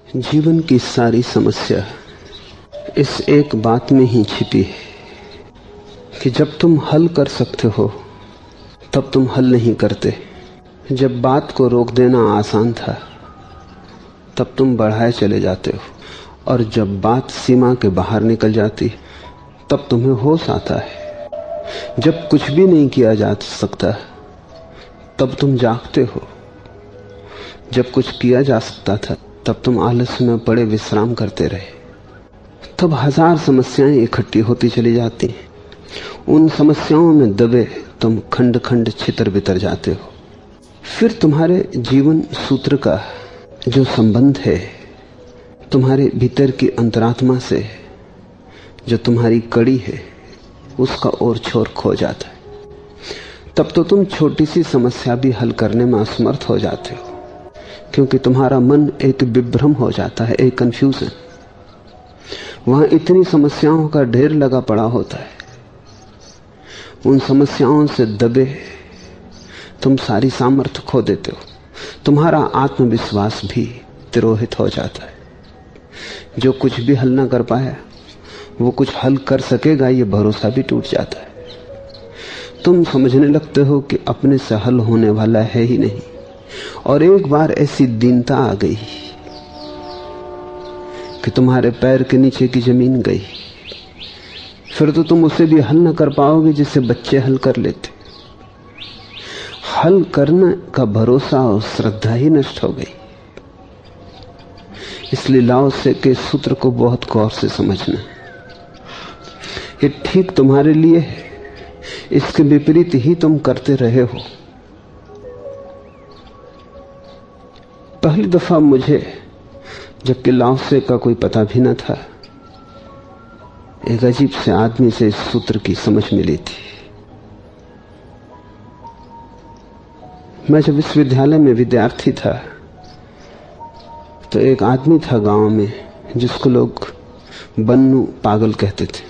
जीवन की सारी समस्या इस एक बात में ही छिपी है कि जब तुम हल कर सकते हो तब तुम हल नहीं करते। जब बात को रोक देना आसान था तब तुम बढ़ाए चले जाते हो, और जब बात सीमा के बाहर निकल जाती तब तुम्हें होश आता है। जब कुछ भी नहीं किया जा सकता तब तुम जागते हो। जब कुछ किया जा सकता था तब तुम आलस्य में पड़े विश्राम करते रहे। तब हजार समस्याएं इकट्ठी होती चली जाती हैं। उन समस्याओं में दबे तुम खंड खंड छितर बितर जाते हो। फिर तुम्हारे जीवन सूत्र का जो संबंध है तुम्हारे भीतर की अंतरात्मा से, जो तुम्हारी कड़ी है, उसका और छोर खो जाता है। तब तो तुम छोटी सी समस्या भी हल करने में असमर्थ हो जाते हो, क्योंकि तुम्हारा मन एक विभ्रम हो जाता है, एक कंफ्यूजन। वहां इतनी समस्याओं का ढेर लगा पड़ा होता है। उन समस्याओं से दबे तुम सारी सामर्थ्य खो देते हो। तुम्हारा आत्मविश्वास भी तिरोहित हो जाता है। जो कुछ भी हल ना कर पाया वो कुछ हल कर सकेगा, ये भरोसा भी टूट जाता है। तुम समझने लगते हो कि अपने से हल होने वाला है ही नहीं। और एक बार ऐसी दीनता आ गई कि तुम्हारे पैर के नीचे की जमीन गई, फिर तो तुम उसे भी हल न कर पाओगे जिसे बच्चे हल कर लेते। हल करने का भरोसा और श्रद्धा ही नष्ट हो गई। इसलिए लाओ से के सूत्र को बहुत गौर से समझना। ये ठीक तुम्हारे लिए है, इसके विपरीत ही तुम करते रहे हो। पहली दफा मुझे, जबकि लाओ से का कोई पता भी न था, एक अजीब से आदमी से इस सूत्र की समझ मिली थी। मैं जब विश्वविद्यालय में विद्यार्थी था तो एक आदमी था गांव में जिसको लोग बन्नू पागल कहते थे।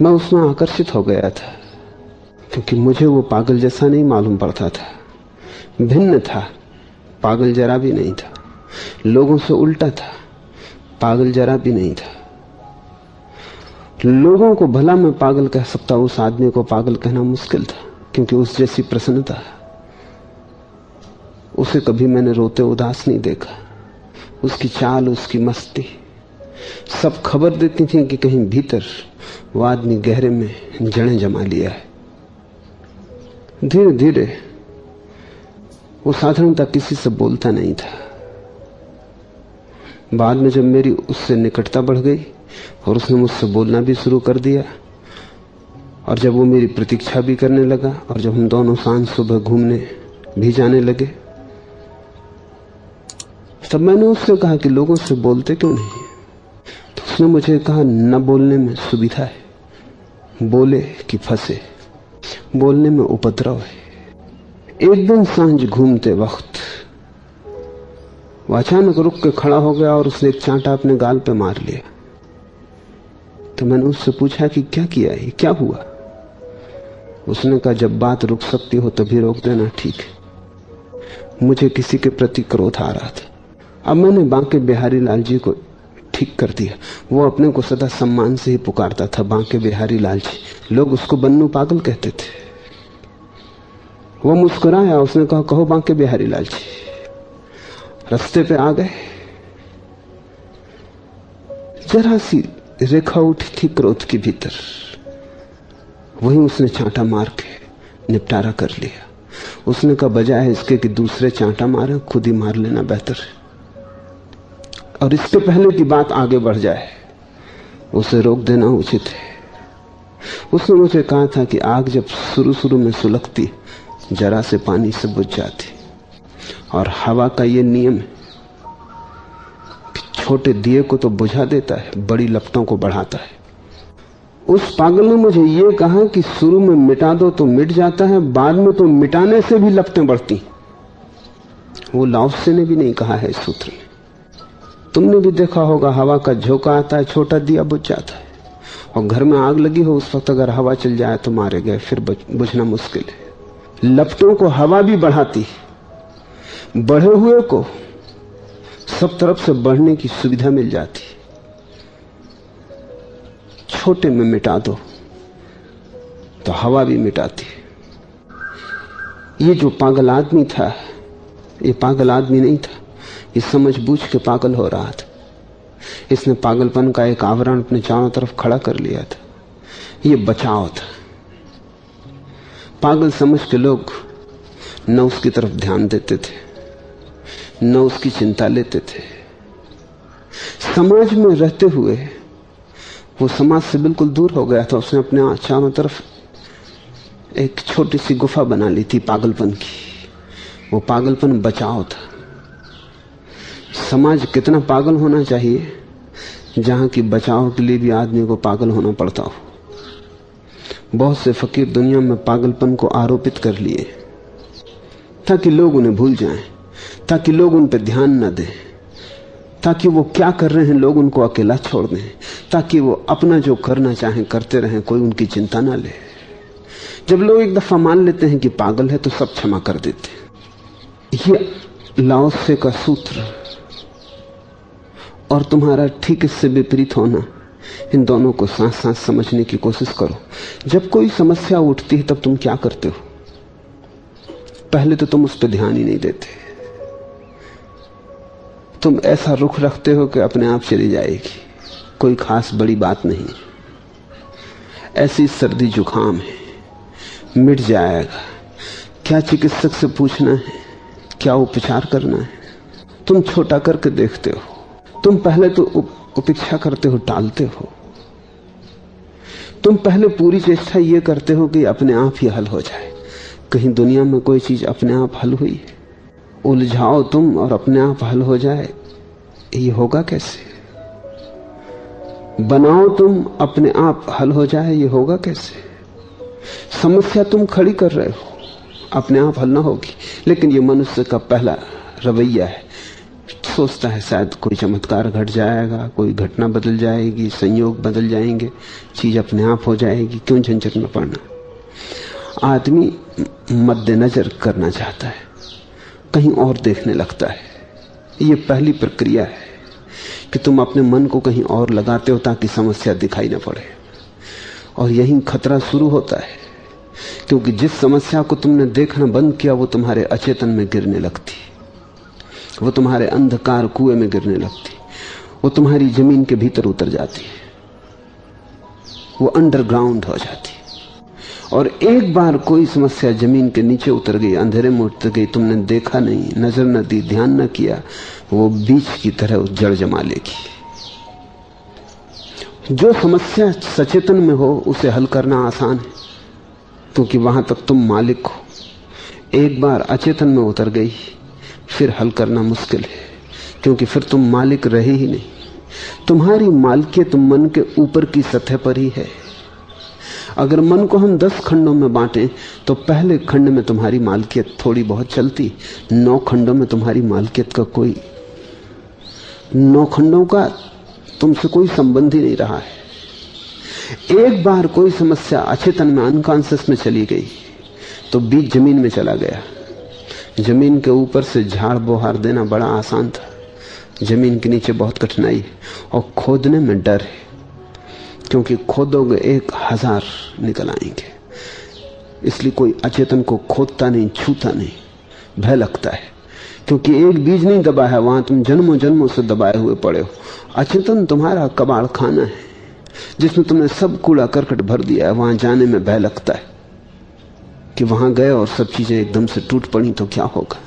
मैं उसमें आकर्षित हो गया था, क्योंकि मुझे वो पागल जैसा नहीं मालूम पड़ता था। भिन्न था, पागल जरा भी नहीं था। लोगों से उल्टा था, पागल जरा भी नहीं था। लोगों को भला मैं पागल कह सकता, उस आदमी को पागल कहना मुश्किल था, क्योंकि उस जैसी प्रसन्नता। उसे कभी मैंने रोते उदास नहीं देखा। उसकी चाल, उसकी मस्ती सब खबर देती थी कि कहीं भीतर वो आदमी गहरे में जड़ें जमा लिया है। धीरे धीरे वो साधारणतः किसी से बोलता नहीं था। बाद में जब मेरी उससे निकटता बढ़ गई और उसने मुझसे बोलना भी शुरू कर दिया, और जब वो मेरी प्रतीक्षा भी करने लगा, और जब हम दोनों सांझ सुबह घूमने भी जाने लगे, तब मैंने उससे कहा कि लोगों से बोलते क्यों नहीं? तो उसने मुझे कहा, न बोलने में सुविधा है, बोले कि फंसे, बोलने में उपद्रव है। एक दिन सांझ घूमते वक्त वो अचानक रुक के खड़ा हो गया और उसने एक चांटा अपने गाल पे मार लिया। तो मैंने उससे पूछा कि क्या किया है, क्या हुआ? उसने कहा, जब बात रुक सकती हो तभी रोक देना ठीक है। मुझे किसी के प्रति क्रोध आ रहा था। अब मैंने बांके बिहारी लाल जी को ठीक कर दिया। वो अपने को सदा सम्मान से ही पुकारता था, बांके बिहारी लाल जी। लोग उसको बन्नू पागल कहते थे। वो मुस्कुराया, उसने कहा, कहो बांके बिहारी लाल जी। रास्ते पे आ गए। जरा सी रेखा उठी थी क्रोध के भीतर, वहीं उसने चांटा मार के निपटारा कर लिया। उसने कहा, बजाय इसके कि दूसरे चांटा मारे, खुद ही मार लेना बेहतर है, और इसके पहले की बात आगे बढ़ जाए उसे रोक देना उचित है। उसने मुझे कहा था कि आग जब शुरू में सुलगती, जरा से पानी से बुझ जाती, और हवा का ये नियम है कि छोटे दिए को तो बुझा देता है, बड़ी लपटों को बढ़ाता है। उस पागल ने मुझे ये कहा कि शुरू में मिटा दो तो मिट जाता है, बाद में तो मिटाने से भी लपटें बढ़ती। वो लाओ से ने भी नहीं कहा है इस सूत्र में। तुमने भी देखा होगा, हवा का झोंका आता है, छोटा दिया बुझ जाता है, और घर में आग लगी हो उस वक्त अगर हवा चल जाए तो मारे गए, फिर बुझना मुश्किल है। लपटों को हवा भी बढ़ाती, बढ़े हुए को सब तरफ से बढ़ने की सुविधा मिल जाती। छोटे में मिटा दो तो हवा भी मिटाती। ये जो पागल आदमी था, ये पागल आदमी नहीं था, ये समझबूझ के पागल हो रहा था। इसने पागलपन का एक आवरण अपने चारों तरफ खड़ा कर लिया था। ये बचाव था। पागल समझ के लोग न उसकी तरफ ध्यान देते थे, न उसकी चिंता लेते थे। समाज में रहते हुए वो समाज से बिल्कुल दूर हो गया था। उसने अपने चारों तरफ एक छोटी सी गुफा बना ली थी पागलपन की। वो पागलपन बचाव था। समाज कितना पागल होना चाहिए जहां की बचाव के लिए भी आदमी को पागल होना पड़ता हो। बहुत से फकीर दुनिया में पागलपन को आरोपित कर लिए ताकि लोग उन्हें भूल जाएं, ताकि लोग उन पर ध्यान न दें, ताकि वो क्या कर रहे हैं लोग उनको अकेला छोड़ दें, ताकि वो अपना जो करना चाहें करते रहें, कोई उनकी चिंता ना ले। जब लोग एक दफा मान लेते हैं कि पागल है तो सब क्षमा कर देते। ये लाओ त्से का सूत्र और तुम्हारा ठीक इससे विपरीत होना, इन दोनों को साथ साथ समझने की कोशिश करो। जब कोई समस्या उठती है तब तुम क्या करते हो? पहले तो तुम उस पर ध्यान ही नहीं देते। तुम ऐसा रुख रखते हो कि अपने आप चली जाएगी, कोई खास बड़ी बात नहीं, ऐसी सर्दी जुकाम है, मिट जाएगा। क्या चिकित्सक से पूछना है, क्या उपचार करना है? तुम छोटा करके देखते हो। तुम पहले तो उपेक्षा करते हो, टालते हो। तुम पहले पूरी चेष्टा ये करते हो कि अपने आप ही हल हो जाए। कहीं दुनिया में कोई चीज अपने आप हल हुई? उलझाओ तुम और अपने आप हल हो जाए, ये होगा कैसे? बनाओ तुम, अपने आप हल हो जाए, ये होगा कैसे? समस्या तुम खड़ी कर रहे हो, अपने आप हल ना होगी। लेकिन ये मनुष्य का पहला रवैया है। सोचता है शायद कोई चमत्कार घट जाएगा, कोई घटना बदल जाएगी, संयोग बदल जाएंगे, चीज अपने आप हो जाएगी, क्यों झंझट में पड़ना। आदमी मद्देनजर करना चाहता है, कहीं और देखने लगता है। ये पहली प्रक्रिया है कि तुम अपने मन को कहीं और लगाते हो ताकि समस्या दिखाई ना पड़े। और यही खतरा शुरू होता है, क्योंकि जिस समस्या को तुमने देखना बंद किया वो तुम्हारे अचेतन में गिरने लगती, वो तुम्हारे अंधकार कुएं में गिरने लगती, वो तुम्हारी जमीन के भीतर उतर जाती है, वो अंडरग्राउंड हो जाती। और एक बार कोई समस्या जमीन के नीचे उतर गई, अंधेरे में उतर गई, तुमने देखा नहीं, नजर न दी, ध्यान न किया, वो बीज की तरह जड़ जमा लेगी। जो समस्या सचेतन में हो उसे हल करना आसान है, क्योंकि वहां तक तुम मालिक हो। एक बार अचेतन में उतर गई फिर हल करना मुश्किल है, क्योंकि फिर तुम मालिक रहे ही नहीं। तुम्हारी मालिकियत मन के ऊपर की सतह पर ही है। अगर मन को हम 10 खंडों में बांटें तो पहले खंड में तुम्हारी मालिकियत थोड़ी बहुत चलती, 9 खंडों में तुम्हारी मालिकियत का 9 खंडों का तुमसे कोई संबंध ही नहीं रहा है। एक बार कोई समस्या अचेतन में, अनकॉन्शियस में चली गई तो बीज जमीन में चला गया। जमीन के ऊपर से झाड़ बोहार देना बड़ा आसान था, जमीन के नीचे बहुत कठिनाई है और खोदने में डर है, क्योंकि खोदोगे 1000 निकल आएंगे। इसलिए कोई अचेतन को खोदता नहीं, छूता नहीं, भय लगता है, क्योंकि एक बीज नहीं दबा है, वहां तुम जन्मों जन्मों से दबाए हुए पड़े हो। अचेतन तुम्हारा कबाड़ खाना है जिसमें तुमने सब कूड़ा करकट भर दिया है। वहां जाने में भय लगता है कि वहां गए और सब चीजें एकदम से टूट पड़ी तो क्या होगा।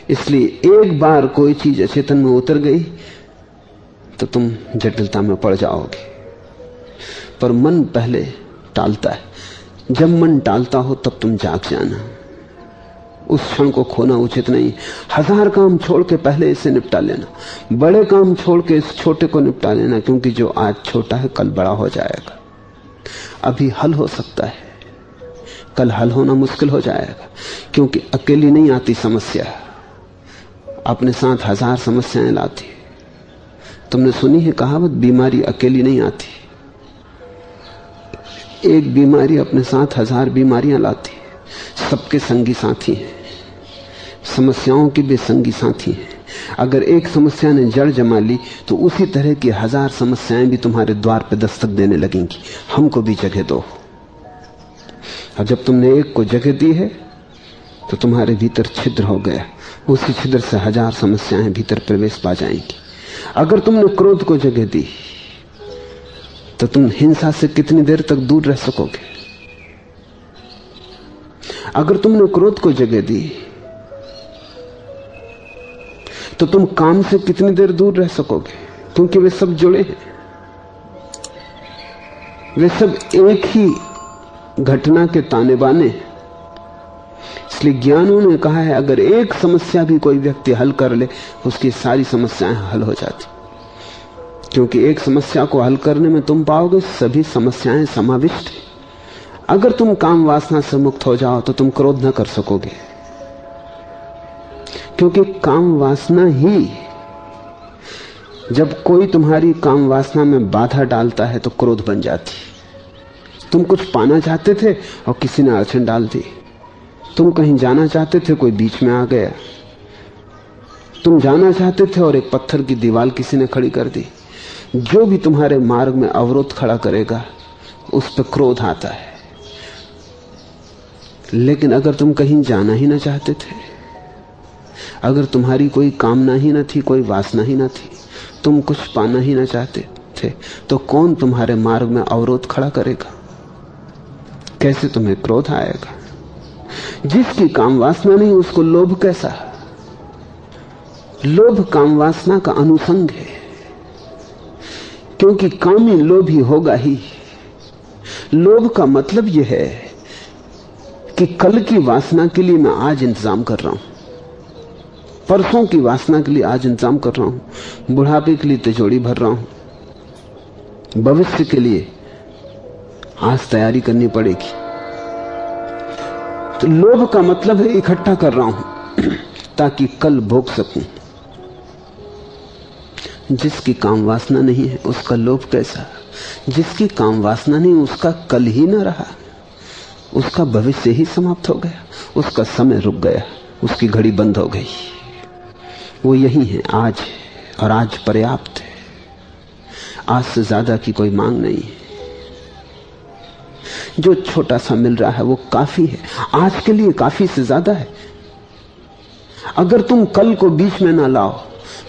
इसलिए एक बार कोई चीज अचेतन में उतर गई तो तुम जटिलता में पड़ जाओगे। पर मन पहले टालता है। जब मन टालता हो तब तुम जाग जाना, उस क्षण को खोना उचित नहीं। 1000 काम छोड़ के पहले इसे निपटा लेना, बड़े काम छोड़ के इस छोटे को निपटा लेना, क्योंकि जो आज छोटा है कल बड़ा हो जाएगा। अभी हल हो सकता है, कल हल होना मुश्किल हो जाएगा, क्योंकि अकेली नहीं आती समस्या, अपने साथ 1000 समस्याएं लाती। तुमने सुनी है कहावत, बीमारी अकेली नहीं आती, एक बीमारी अपने साथ 1000 बीमारियां लाती है। सबके संगी साथी हैं, समस्याओं के भी संगी साथी हैं, अगर एक समस्या ने जड़ जमा ली तो उसी तरह की 1000 समस्याएं भी तुम्हारे द्वार पर दस्तक देने लगेंगी। हमको भी जगह दो। और जब तुमने एक को जगह दी है तो तुम्हारे भीतर छिद्र हो गया, उसी छिद्र से 1000 समस्याएं भीतर प्रवेश पा जाएंगी। अगर तुमने क्रोध को जगह दी तो तुम हिंसा से कितनी देर तक दूर रह सकोगे? अगर तुमने क्रोध को जगह दी तो तुम काम से कितनी देर दूर रह सकोगे? क्योंकि वे सब जुड़े हैं, वे सब एक ही घटना के ताने बाने। इसलिए ज्ञानों ने कहा है अगर एक समस्या भी कोई व्यक्ति हल कर ले उसकी सारी समस्याएं हल हो जाती। क्योंकि एक समस्या को हल करने में तुम पाओगे सभी समस्याएं समाविष्ट हैं। अगर तुम काम वासना से मुक्त हो जाओ तो तुम क्रोध न कर सकोगे, क्योंकि काम वासना ही, जब कोई तुम्हारी काम वासना में बाधा डालता है तो क्रोध बन जाती। तुम कुछ पाना चाहते थे और किसी ने अड़चन डाल दी। तुम कहीं जाना चाहते थे, कोई बीच में आ गया। तुम जाना चाहते थे और एक पत्थर की दीवार किसी ने खड़ी कर दी। जो भी तुम्हारे मार्ग में अवरोध खड़ा करेगा उस पर क्रोध आता है। लेकिन अगर तुम कहीं जाना ही ना चाहते थे, अगर तुम्हारी कोई कामना ही ना थी, कोई वासना ही ना थी, तुम कुछ पाना ही ना चाहते थे, तो कौन तुम्हारे मार्ग में अवरोध खड़ा करेगा? कैसे तुम्हें क्रोध आएगा? जिसकी काम वासना नहीं उसको लोभ कैसा? लोभ काम वासना का अनुसंग है, क्योंकि कामी लोभी होगा ही। लोभ का मतलब यह है कि कल की वासना के लिए मैं आज इंतजाम कर रहा हूं, परसों की वासना के लिए आज इंतजाम कर रहा हूं, बुढ़ापे के लिए तिजोरी भर रहा हूं, भविष्य के लिए आज तैयारी करनी पड़ेगी। तो लोभ का मतलब है इकट्ठा कर रहा हूं ताकि कल भोग सकूं। जिसकी काम वासना नहीं है उसका लोभ कैसा? जिसकी काम वासना नहीं उसका कल ही ना रहा, उसका भविष्य ही समाप्त हो गया, उसका समय रुक गया, उसकी घड़ी बंद हो गई। वो यही है आज, और आज पर्याप्त है। आज से ज्यादा की कोई मांग नहीं है। जो छोटा सा मिल रहा है वो काफी है, आज के लिए काफी से ज्यादा है। अगर तुम कल को बीच में ना लाओ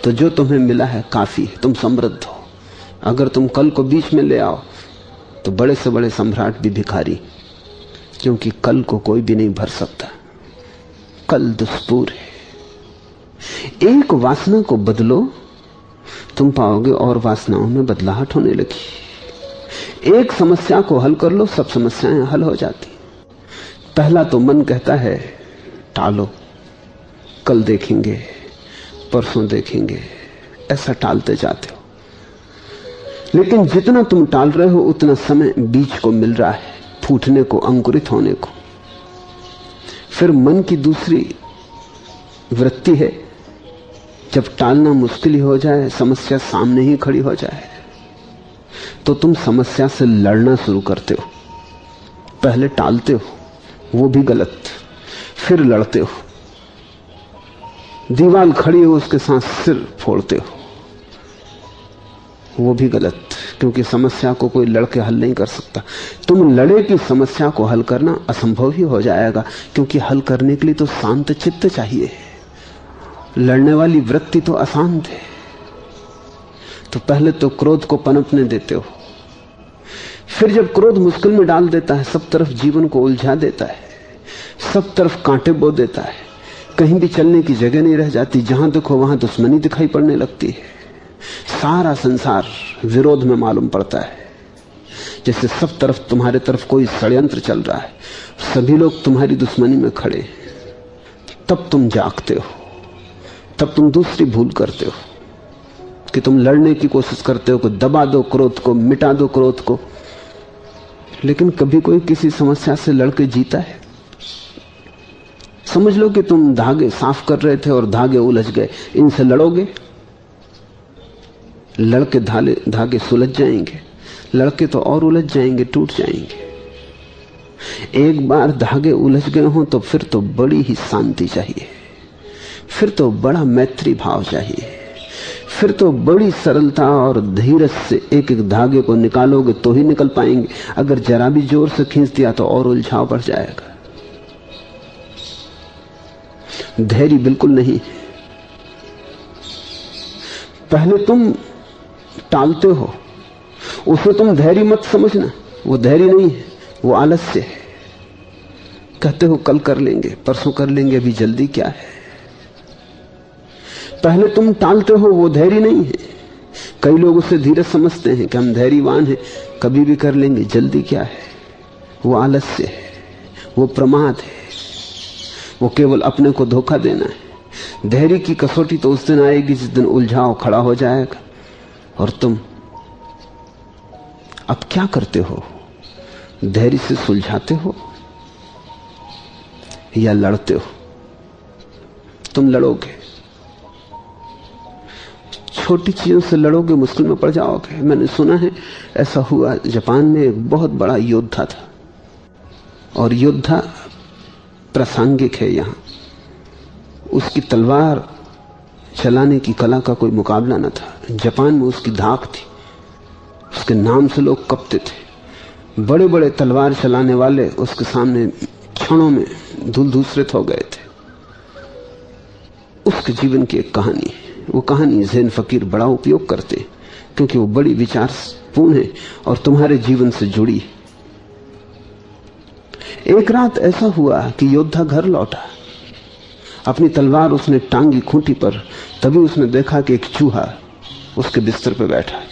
तो जो तुम्हें मिला है काफी है, तुम समृद्ध हो। अगर तुम कल को बीच में ले आओ तो बड़े से बड़े सम्राट भी भिखारी, क्योंकि कल को कोई भी नहीं भर सकता। कल दुष्पूर है। एक वासना को बदलो, तुम पाओगे और वासनाओं में बदलाहट होने लगी। एक समस्या को हल कर लो, सब समस्याएं हल हो जाती। पहला तो मन कहता है टालो, कल देखेंगे, परसों देखेंगे, ऐसा टालते जाते हो। लेकिन जितना तुम टाल रहे हो उतना समय बीज को मिल रहा है फूटने को, अंकुरित होने को। फिर मन की दूसरी वृत्ति है, जब टालना मुश्किल हो जाए, समस्या सामने ही खड़ी हो जाए, तो तुम समस्या से लड़ना शुरू करते हो। पहले टालते हो, वो भी गलत, फिर लड़ते हो। दीवार खड़ी हो उसके साथ सिर फोड़ते हो, वो भी गलत, क्योंकि समस्या को कोई लड़के हल नहीं कर सकता। तुम लड़े कि समस्या को हल करना असंभव ही हो जाएगा, क्योंकि हल करने के लिए तो शांत चित्त चाहिए। लड़ने वाली वृत्ति तो अशांत है। तो पहले तो क्रोध को पनपने देते हो, फिर जब क्रोध मुश्किल में डाल देता है, सब तरफ जीवन को उलझा देता है, सब तरफ कांटे बो देता है, कहीं भी चलने की जगह नहीं रह जाती, जहां देखो वहां दुश्मनी दिखाई पड़ने लगती है, सारा संसार विरोध में मालूम पड़ता है, जैसे सब तरफ तुम्हारे तरफ कोई षड्यंत्र चल रहा है, सभी लोग तुम्हारी दुश्मनी में खड़े। तब तुम जागते हो, तब तुम दूसरी भूल करते हो कि तुम लड़ने की कोशिश करते हो कि दबा दो क्रोध को, मिटा दो क्रोध को। लेकिन कभी कोई किसी समस्या से लड़के जीता है? समझ लो कि तुम धागे साफ कर रहे थे और धागे उलझ गए, इनसे लड़ोगे? लड़के धागे सुलझ जाएंगे, लड़के तो और उलझ जाएंगे, टूट जाएंगे। एक बार धागे उलझ गए हों तो फिर तो बड़ी ही शांति चाहिए, फिर तो बड़ा मैत्री भाव चाहिए, फिर तो बड़ी सरलता और धीरज से एक एक धागे को निकालोगे तो ही निकल पाएंगे। अगर जरा भी जोर से खींच दिया तो और उलझाव बढ़ जाएगा। धैर्य बिल्कुल नहीं। पहले तुम टालते हो, उसे तुम धैर्य मत समझना। वो धैर्य नहीं है, वो आलस्य है। कहते हो कल कर लेंगे, परसों कर लेंगे, अभी जल्दी क्या है। पहले तुम टालते हो, वो धैर्य नहीं है। कई लोग उसे धीरज समझते हैं कि हम धैर्यवान हैं, कभी भी कर लेंगे, जल्दी क्या है। वो आलस्य है, वो प्रमाद है, वो केवल अपने को धोखा देना है। धैर्य की कसौटी तो उस दिन आएगी जिस दिन उलझाव खड़ा हो जाएगा और तुम अब क्या करते हो? धैर्य से सुलझाते हो या लड़ते हो? तुम लड़ोगे, छोटी चीजों से लड़ोगे, मुश्किल में पड़ जाओगे। मैंने सुना है ऐसा हुआ, जापान में एक बहुत बड़ा योद्धा था और योद्धा प्रासंगिक है यहां। उसकी तलवार चलाने की कला का कोई मुकाबला न था। जापान में उसकी धाक थी, उसके नाम से लोग कपते थे। बड़े बड़े तलवार चलाने वाले उसके सामने क्षणों में धूल-धूसरित हो गए थे। उसके जीवन की एक कहानी है। वो कहानी ज़ैन फकीर बड़ा उपयोग करते क्योंकि वो बड़ी विचारपूर्ण है और तुम्हारे जीवन से जुड़ी। एक रात ऐसा हुआ कि योद्धा घर लौटा, अपनी तलवार उसने टांगी खूंटी पर। तभी उसने देखा कि एक चूहा उसके बिस्तर पर बैठा है।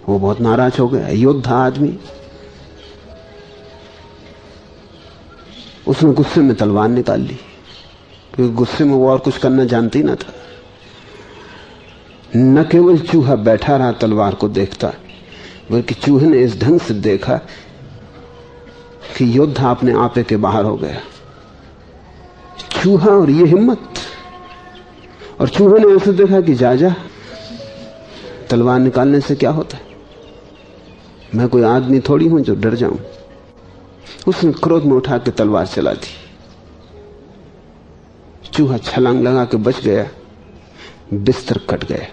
वो बहुत नाराज हो गया। योद्धा आदमी, उसने गुस्से में तलवार निकाल ली, क्योंकि गुस्से में वो और कुछ करना जानती ना था। न केवल चूहा बैठा रहा तलवार को देखता, बल्कि चूहे ने इस ढंग से देखा कि योद्धा अपने आपे के बाहर हो गया। चूहा और ये हिम्मत। और चूहे ने ऐसे देखा कि जा तलवार निकालने से क्या होता है, मैं कोई आदमी थोड़ी हूं जो डर जाऊं। उसने क्रोध में उठा के तलवार चला दी। चूहा छलांग लगा के बच गया, बिस्तर कट गया।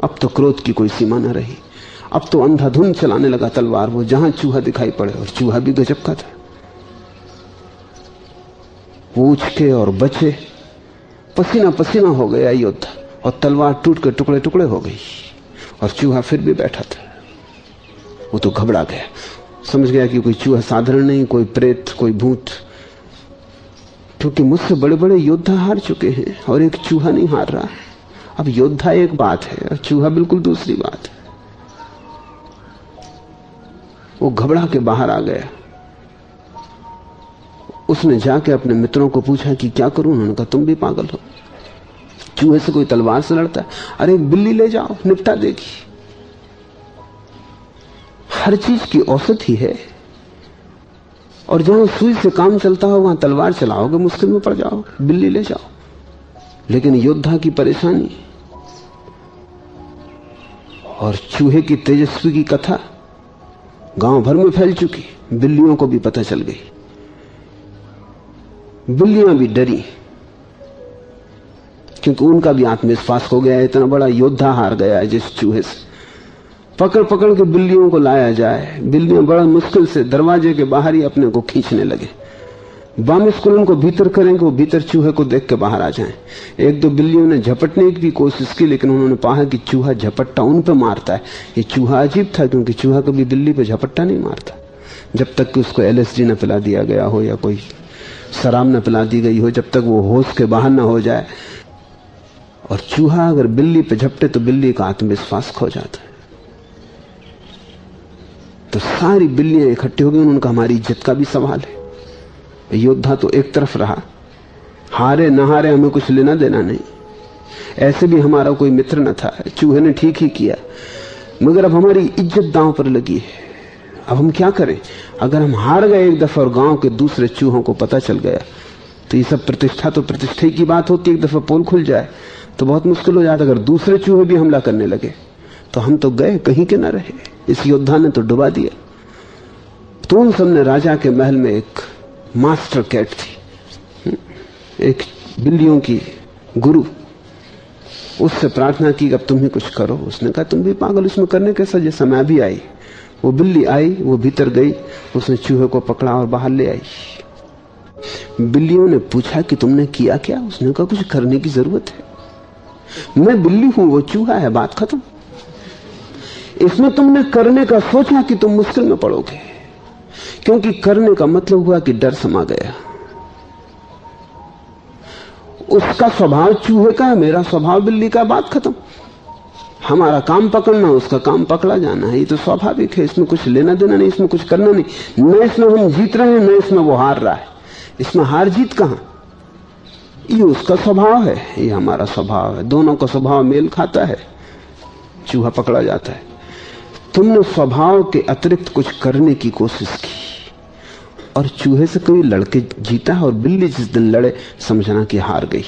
अब तो क्रोध की कोई सीमा न रही। अब तो अंधाधुंध चलाने लगा तलवार, वो जहां चूहा दिखाई पड़े। और चूहा भी गजब का था, वो उछके और बचे। पसीना पसीना हो गया योद्धा और तलवार टूट के टुकड़े टुकड़े हो गई। और चूहा फिर भी बैठा था। वो तो घबरा गया, समझ गया कि कोई चूहा साधारण नहीं, कोई प्रेत, कोई भूत। क्योंकि मुझसे बड़े बड़े योद्धा हार चुके हैं और एक चूहा नहीं हार रहा। अब योद्धा एक बात है और चूहा बिल्कुल दूसरी बात है। वो घबरा के बाहर आ गया। उसने जाके अपने मित्रों को पूछा कि क्या करूं। उन्होंने कहा तुम भी पागल हो, चूहे से कोई तलवार से लड़ता है? अरे एक बिल्ली ले जाओ, निपटा देगी। हर चीज की औसत ही है, और जहां सुई से काम चलता हो वहां तलवार चलाओगे, मुश्किल में पड़ जाओगे। बिल्ली ले जाओ। लेकिन योद्धा की परेशानी और चूहे की तेजस्वी की कथा गांव भर में फैल चुकी। बिल्लियों को भी पता चल गई। बिल्लियां भी डरी, क्योंकि उनका भी आत्मविश्वास हो गया। इतना बड़ा योद्धा हार गया है जिस चूहे से। पकड़ पकड़ के बिल्लियों को लाया जाए। बिल्लियां बड़ा मुश्किल से दरवाजे के बाहर ही अपने को खींचने लगे। बामिस्कुल उनको भीतर करेंगे, वो भीतर चूहे को देख के बाहर आ जाएं। एक दो बिल्लियों ने झपटने की भी कोशिश की, लेकिन उन्होंने पाया कि चूहा झपट्टा उन पे मारता है। ये चूहा अजीब था, क्योंकि चूहा कभी बिल्ली पे झपट्टा नहीं मारता जब तक कि उसको LSD न पिला दिया गया हो या कोई शराब न पिला दी गई हो, जब तक वो होश के बाहर न हो जाए। और चूहा अगर बिल्ली पे झपटे तो बिल्ली का आत्मविश्वास खो जाता है। तो सारी बिल्लियां इकट्ठी हो गई। उन्होंने कहा हमारी इज्जत का भी सवाल है। योद्धा तो एक तरफ रहा, हारे न हारे हमें कुछ लेना देना नहीं। ऐसे भी हमारा कोई मित्र न था, चूहे ने ठीक ही किया, मगर अब हमारी इज्जत दांव पर लगी है। अब हम क्या करें? अगर हम हार गए एक दफा और गांव के दूसरे चूहों को पता चल गया तो ये सब प्रतिष्ठा तो प्रतिष्ठा की बात होती। एक दफा पोल खुल जाए तो बहुत मुश्किल हो जाता। अगर दूसरे चूहे भी हमला करने लगे तो हम तो गए, कहीं के न रहे। इस योद्धा ने तो डुबा दिया। तो उन सबने राजा के महल में एक मास्टर कैट थी, एक बिल्लियों की गुरु, उससे प्रार्थना की अब तुम ही कुछ करो। उसने कहा तुम भी पागल, उसमें करने कैसा, जैसा मैं भी आई। वो बिल्ली आई, वो भीतर गई, उसने चूहे को पकड़ा और बाहर ले आई। बिल्लियों ने पूछा कि तुमने किया क्या? उसने कहा कुछ करने की जरूरत है, मैं बिल्ली हूं, वो चूहा है, बात खत्म। इसमें तुमने करने का सोचा कि तुम मुश्किल में पड़ोगे, क्योंकि करने का मतलब हुआ कि डर समा गया। उसका स्वभाव चूहे का है, मेरा स्वभाव बिल्ली का, बात खत्म। हमारा काम पकड़ना, उसका काम पकड़ा जाना है, ये तो स्वाभाविक है, इसमें कुछ लेना देना नहीं, इसमें कुछ करना नहीं। न इसमें हम जीत रहे हैं, न इसमें वो हार रहा है। इसमें हार जीत कहां, ये उसका स्वभाव है, ये हमारा स्वभाव है, दोनों का स्वभाव मेल खाता है, चूहा पकड़ा जाता है। तुमने स्वभाव के अतिरिक्त कुछ करने की कोशिश की और चूहे से कोई लड़के जीता है, और बिल्ली जिस दिन लड़े समझना कि हार गई।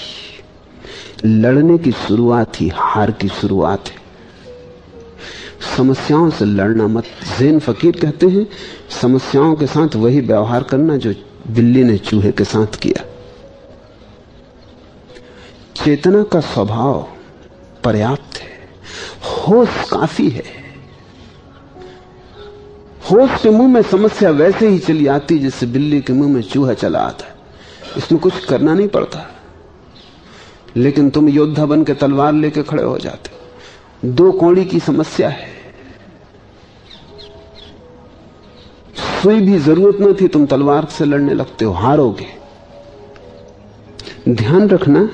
लड़ने की शुरुआत ही हार की शुरुआत है। समस्याओं से लड़ना मत। ज़ैन फकीर कहते हैं समस्याओं के साथ वही व्यवहार करना जो बिल्ली ने चूहे के साथ किया। चेतना का स्वभाव पर्याप्त है, होश काफी है। होश के मुंह में समस्या वैसे ही चली आती जैसे बिल्ली के मुंह में चूहा चला आता है, इसमें कुछ करना नहीं पड़ता। लेकिन तुम योद्धा बन के तलवार लेके खड़े हो जाते हो। दो कौड़ी की समस्या है, सुई भी जरूरत न थी, तुम तलवार से लड़ने लगते हो, हारोगे। ध्यान रखना,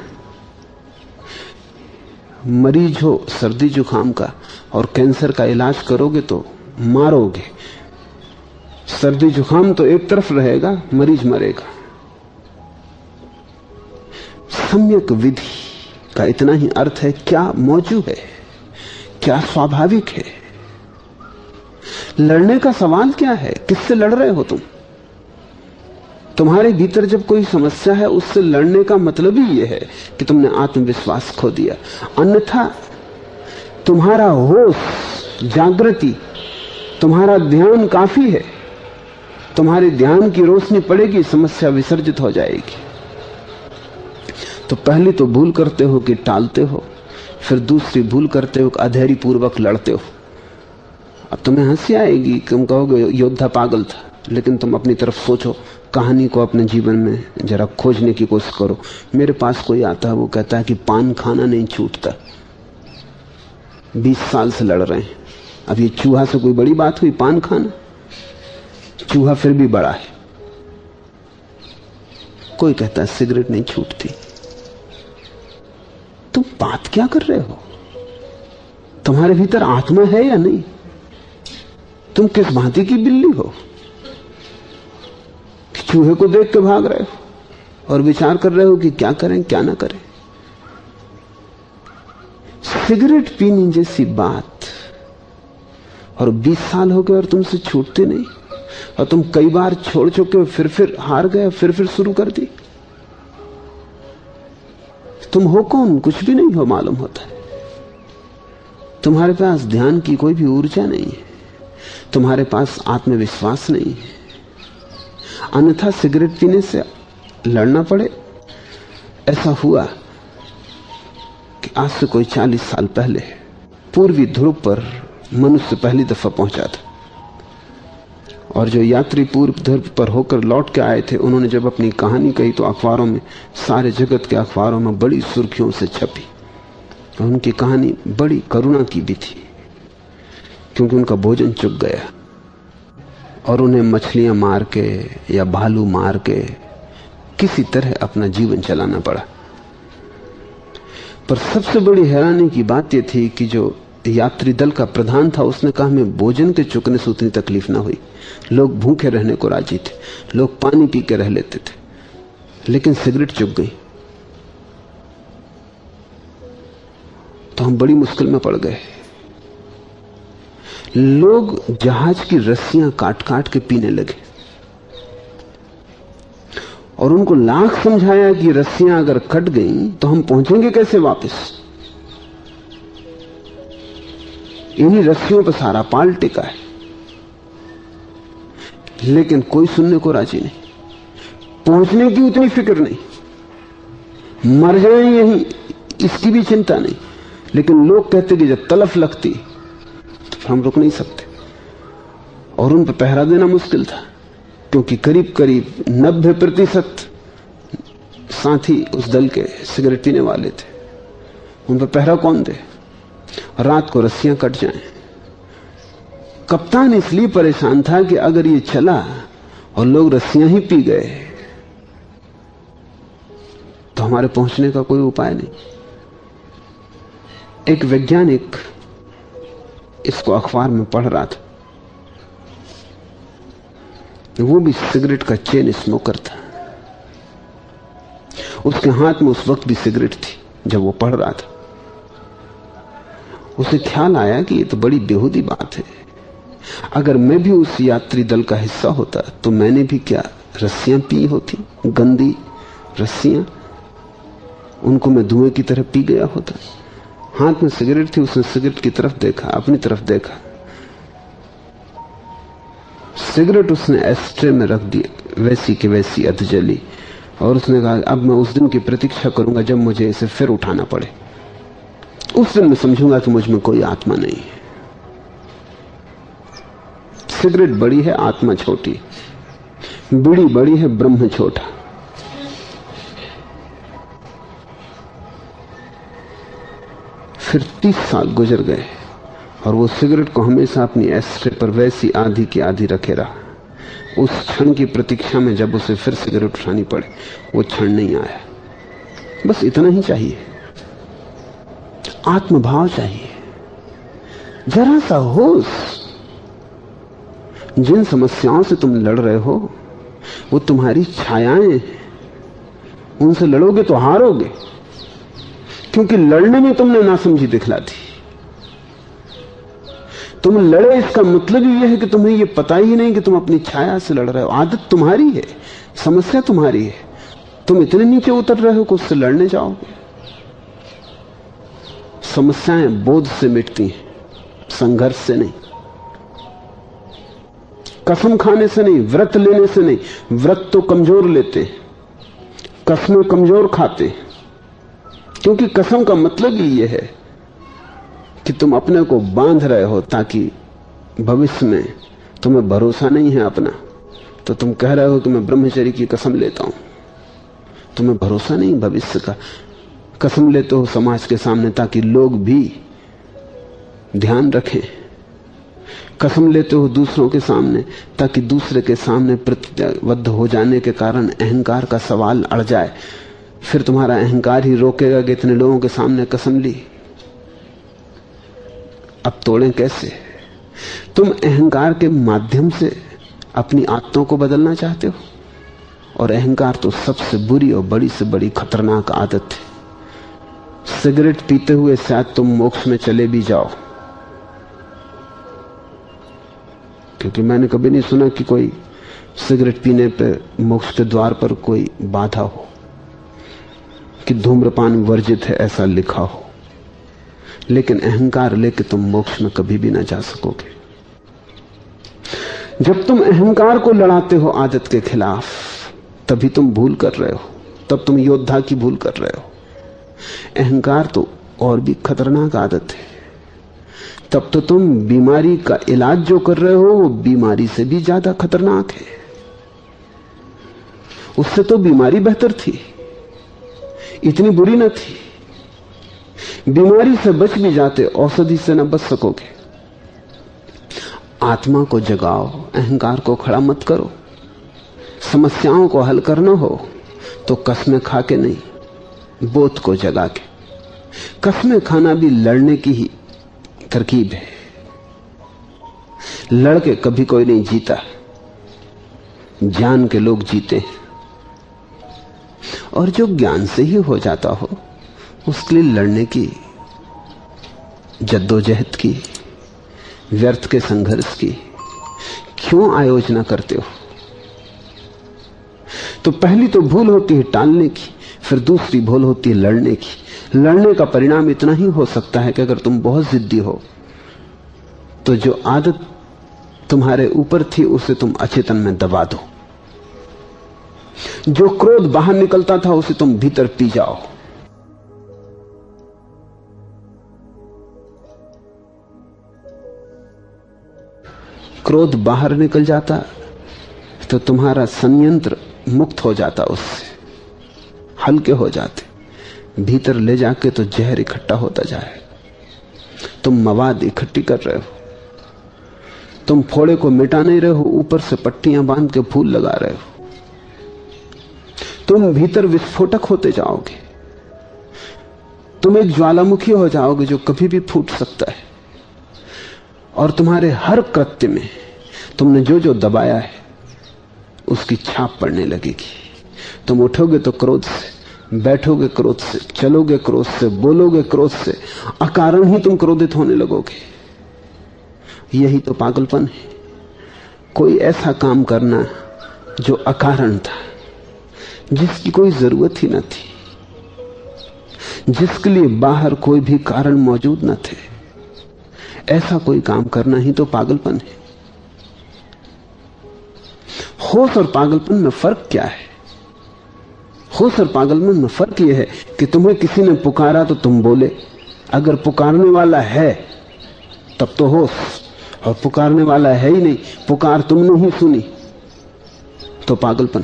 मरीज हो सर्दी जुकाम का और कैंसर का इलाज करोगे तो मारोगे। सर्दी जुकाम तो एक तरफ रहेगा, मरीज मरेगा। सम्यक विधि का इतना ही अर्थ है, क्या मौजूद है, क्या स्वाभाविक है। लड़ने का सवाल क्या है, किससे लड़ रहे हो तुम? तुम्हारे भीतर जब कोई समस्या है, उससे लड़ने का मतलब ही यह है कि तुमने आत्मविश्वास खो दिया। अन्यथा तुम्हारा होश, जागृति, तुम्हारा ध्यान काफी है। तुम्हारे ध्यान की रोशनी पड़ेगी, समस्या विसर्जित हो जाएगी। तो पहली तो भूल करते हो कि टालते हो, फिर दूसरी भूल करते हो कि अधैर्य पूर्वक लड़ते हो। अब तुम्हें हंसी आएगी, तुम कहोगे योद्धा पागल था, लेकिन तुम अपनी तरफ सोचो, कहानी को अपने जीवन में जरा खोजने की कोशिश करो। मेरे पास कोई आता है, वो कहता है कि पान खाना नहीं छूटता, 20 साल से लड़ रहे हैं। अब ये चूहा से कोई बड़ी बात हुई पान खाना? चूहा फिर भी बड़ा है। कोई कहता है सिगरेट नहीं छूटती। तुम बात क्या कर रहे हो? तुम्हारे भीतर आत्मा है या नहीं? तुम किस भांति की बिल्ली हो कि चूहे को देख के भाग रहे हो और विचार कर रहे हो कि क्या करें क्या ना करें? सिगरेट पीने जैसी बात, और 20 साल हो गए और तुमसे छूटते नहीं, और तुम कई बार छोड़ चुके हो, फिर हार गए, फिर शुरू कर दी। तुम हो कौन? कुछ भी नहीं हो मालूम होता है। तुम्हारे पास ध्यान की कोई भी ऊर्जा नहीं है, तुम्हारे पास आत्मविश्वास नहीं है। अन्यथा सिगरेट पीने से लड़ना पड़े। ऐसा हुआ कि आज से कोई 40 साल पहले पूर्वी ध्रुव पर मनुष्य पहली दफा पहुंचा था, और जो यात्री पूर्व ध्रुव पर होकर लौट के आए थे, उन्होंने जब अपनी कहानी कही तो अखबारों में, सारे जगत के अखबारों में बड़ी सुर्खियों से छपी। उनकी कहानी बड़ी करुणा की भी थी, क्योंकि उनका भोजन चुक गया और उन्हें मछलियां मार के या भालू मार के किसी तरह अपना जीवन चलाना पड़ा। पर सबसे बड़ी हैरानी की बात यह थी कि जो यात्री दल का प्रधान था, उसने कहा हमें भोजन के चुकने से उतनी तकलीफ ना हुई, लोग भूखे रहने को राजी थे, लोग पानी पी के रह लेते थे, लेकिन सिगरेट चुक गई तो हम बड़ी मुश्किल में पड़ गए। लोग जहाज की रस्सियां काट काट के पीने लगे, और उनको लाख समझाया कि रस्सियां अगर कट गई तो हम पहुंचेंगे कैसे वापस? इन्हीं रस्सियों पर सारा पाल टिका है। लेकिन कोई सुनने को राजी नहीं, पहुंचने की उतनी फिक्र नहीं। मर जाए यहीं, इसकी भी चिंता नहीं। लेकिन लोग कहते कि जब तलफ लगती तो हम रुक नहीं सकते। और उन पर पहरा देना मुश्किल था, क्योंकि करीब करीब 90% साथी उस दल के सिगरेट पीने वाले थे। उन पर पहरा कौन दे? रात को रस्सियां कट जाएं। कप्तान इसलिए परेशान था कि अगर ये चला और लोग रस्सियां ही पी गए तो हमारे पहुंचने का कोई उपाय नहीं। एक वैज्ञानिक इसको अखबार में पढ़ रहा था, वो भी सिगरेट का चेन स्मोकर था। उसके हाथ में उस वक्त भी सिगरेट थी जब वो पढ़ रहा था। उसे ख्याल आया कि ये तो बड़ी बेहूदी बात है। अगर मैं भी उस यात्री दल का हिस्सा होता तो मैंने भी क्या रस्सियां पी होती, गंदी रस्सियां, उनको मैं धुएं की तरह पी गया होता। हाथ में सिगरेट थी, उसने सिगरेट की तरफ देखा, अपनी तरफ देखा। सिगरेट उसने एस्ट्रे में रख दी, वैसी की वैसी अध जली। और उसने कहा अब मैं उस दिन की प्रतीक्षा करूंगा जब मुझे इसे फिर उठाना पड़े। उस दिन मैं समझूंगा कि मुझ में कोई आत्मा नहीं है। सिगरेट बड़ी है, आत्मा छोटी। बीड़ी बड़ी है, ब्रह्म छोटा। फिर 30 साल गुजर गए और वो सिगरेट को हमेशा अपनी एस्ट्रे पर वैसी आधी की आधी रखे रहा। उस क्षण की प्रतीक्षा में जब उसे फिर सिगरेट उठानी पड़े, वो क्षण नहीं आया। बस इतना ही चाहिए, आत्मभाव चाहिए, जरा सा होश। जिन समस्याओं से तुम लड़ रहे हो वो तुम्हारी छायाएं हैं। उनसे लड़ोगे तो हारोगे, क्योंकि लड़ने में तुमने नासमझी दिखला दी। तुम लड़े इसका मतलब ही यह है कि तुम्हें यह पता ही नहीं कि तुम अपनी छाया से लड़ रहे हो। आदत तुम्हारी है, समस्या तुम्हारी है। तुम इतने नीचे उतर रहे हो कि उससे लड़ने जाओगे। समस्याएं बोध से मिटती हैं, संघर्ष से नहीं, कसम खाने से नहीं, व्रत लेने से नहीं। व्रत तो कमजोर लेते, कसमें कमजोर खाते, क्योंकि कसम का मतलब ही यह है कि तुम अपने को बांध रहे हो ताकि भविष्य में तुम्हें भरोसा नहीं है अपना, तो तुम कह रहे हो कि मैं ब्रह्मचर्य की कसम लेता हूं। तुम्हें भरोसा नहीं भविष्य का, कसम लेते हो समाज के सामने ताकि लोग भी ध्यान रखें। कसम लेते हो दूसरों के सामने ताकि दूसरे के सामने प्रतिबद्ध हो जाने के कारण अहंकार का सवाल अड़ जाए। फिर तुम्हारा अहंकार ही रोकेगा कि इतने लोगों के सामने कसम ली, अब तोड़ें कैसे? तुम अहंकार के माध्यम से अपनी आदतों को बदलना चाहते हो, और अहंकार तो सबसे बुरी और बड़ी से बड़ी खतरनाक आदत है। सिगरेट पीते हुए शायद तुम मोक्ष में चले भी जाओ, क्योंकि मैंने कभी नहीं सुना कि कोई सिगरेट पीने पे मोक्ष के द्वार पर कोई बाधा हो, कि धूम्रपान वर्जित है ऐसा लिखा हो। लेकिन अहंकार लेके तुम मोक्ष में कभी भी ना जा सकोगे। जब तुम अहंकार को लड़ाते हो आदत के खिलाफ, तभी तुम भूल कर रहे हो, तब तुम योद्धा की भूल कर रहे हो। अहंकार तो और भी खतरनाक आदत है। तब तो तुम बीमारी का इलाज जो कर रहे हो वो बीमारी से भी ज्यादा खतरनाक है। उससे तो बीमारी बेहतर थी, इतनी बुरी न थी। बीमारी से बच भी जाते, औषधि से न बच सकोगे। आत्मा को जगाओ, अहंकार को खड़ा मत करो। समस्याओं को हल करना हो तो कसमें खा के नहीं, बोध को जगा के। कसमें खाना भी लड़ने की ही तरकीब है। लड़के कभी कोई नहीं जीता, ज्ञान के लोग जीते हैं। और जो ज्ञान से ही हो जाता हो उसके लिए लड़ने की, जद्दोजहद की, व्यर्थ के संघर्ष की क्यों आयोजना करते हो? तो पहली तो भूल होती है टालने की, फिर दूसरी भूल होती है लड़ने की। लड़ने का परिणाम इतना ही हो सकता है कि अगर तुम बहुत जिद्दी हो तो जो आदत तुम्हारे ऊपर थी उसे तुम अचेतन में दबा दो। जो क्रोध बाहर निकलता था उसे तुम भीतर पी जाओ। क्रोध बाहर निकल जाता तो तुम्हारा संयंत्र मुक्त हो जाता, उससे हल्के हो जाते। भीतर ले जाके तो जहर इकट्ठा होता जाए। तुम मवाद इकट्ठी कर रहे हो, तुम फोड़े को मिटा नहीं रहे हो, ऊपर से पट्टियां बांध के फूल लगा रहे हो। तुम भीतर विस्फोटक होते जाओगे, तुम एक ज्वालामुखी हो जाओगे जो कभी भी फूट सकता है। और तुम्हारे हर कृत्य में तुमने जो जो दबाया है उसकी छाप पड़ने लगेगी। तुम उठोगे तो क्रोध से, बैठोगे क्रोध से, चलोगे क्रोध से, बोलोगे क्रोध से, अकारण ही तुम क्रोधित होने लगोगे। यही तो पागलपन है। कोई ऐसा काम करना जो अकारण था, जिसकी कोई जरूरत ही न थी, जिसके लिए बाहर कोई भी कारण मौजूद न थे, ऐसा कोई काम करना ही तो पागलपन है। होश और पागलपन में फर्क क्या है? होश और पागलपन में फर्क यह है कि तुम्हें किसी ने पुकारा तो तुम बोले। अगर पुकारने वाला है तब तो होश, और पुकारने वाला है ही नहीं, पुकार तुमने ही सुनी तो पागलपन।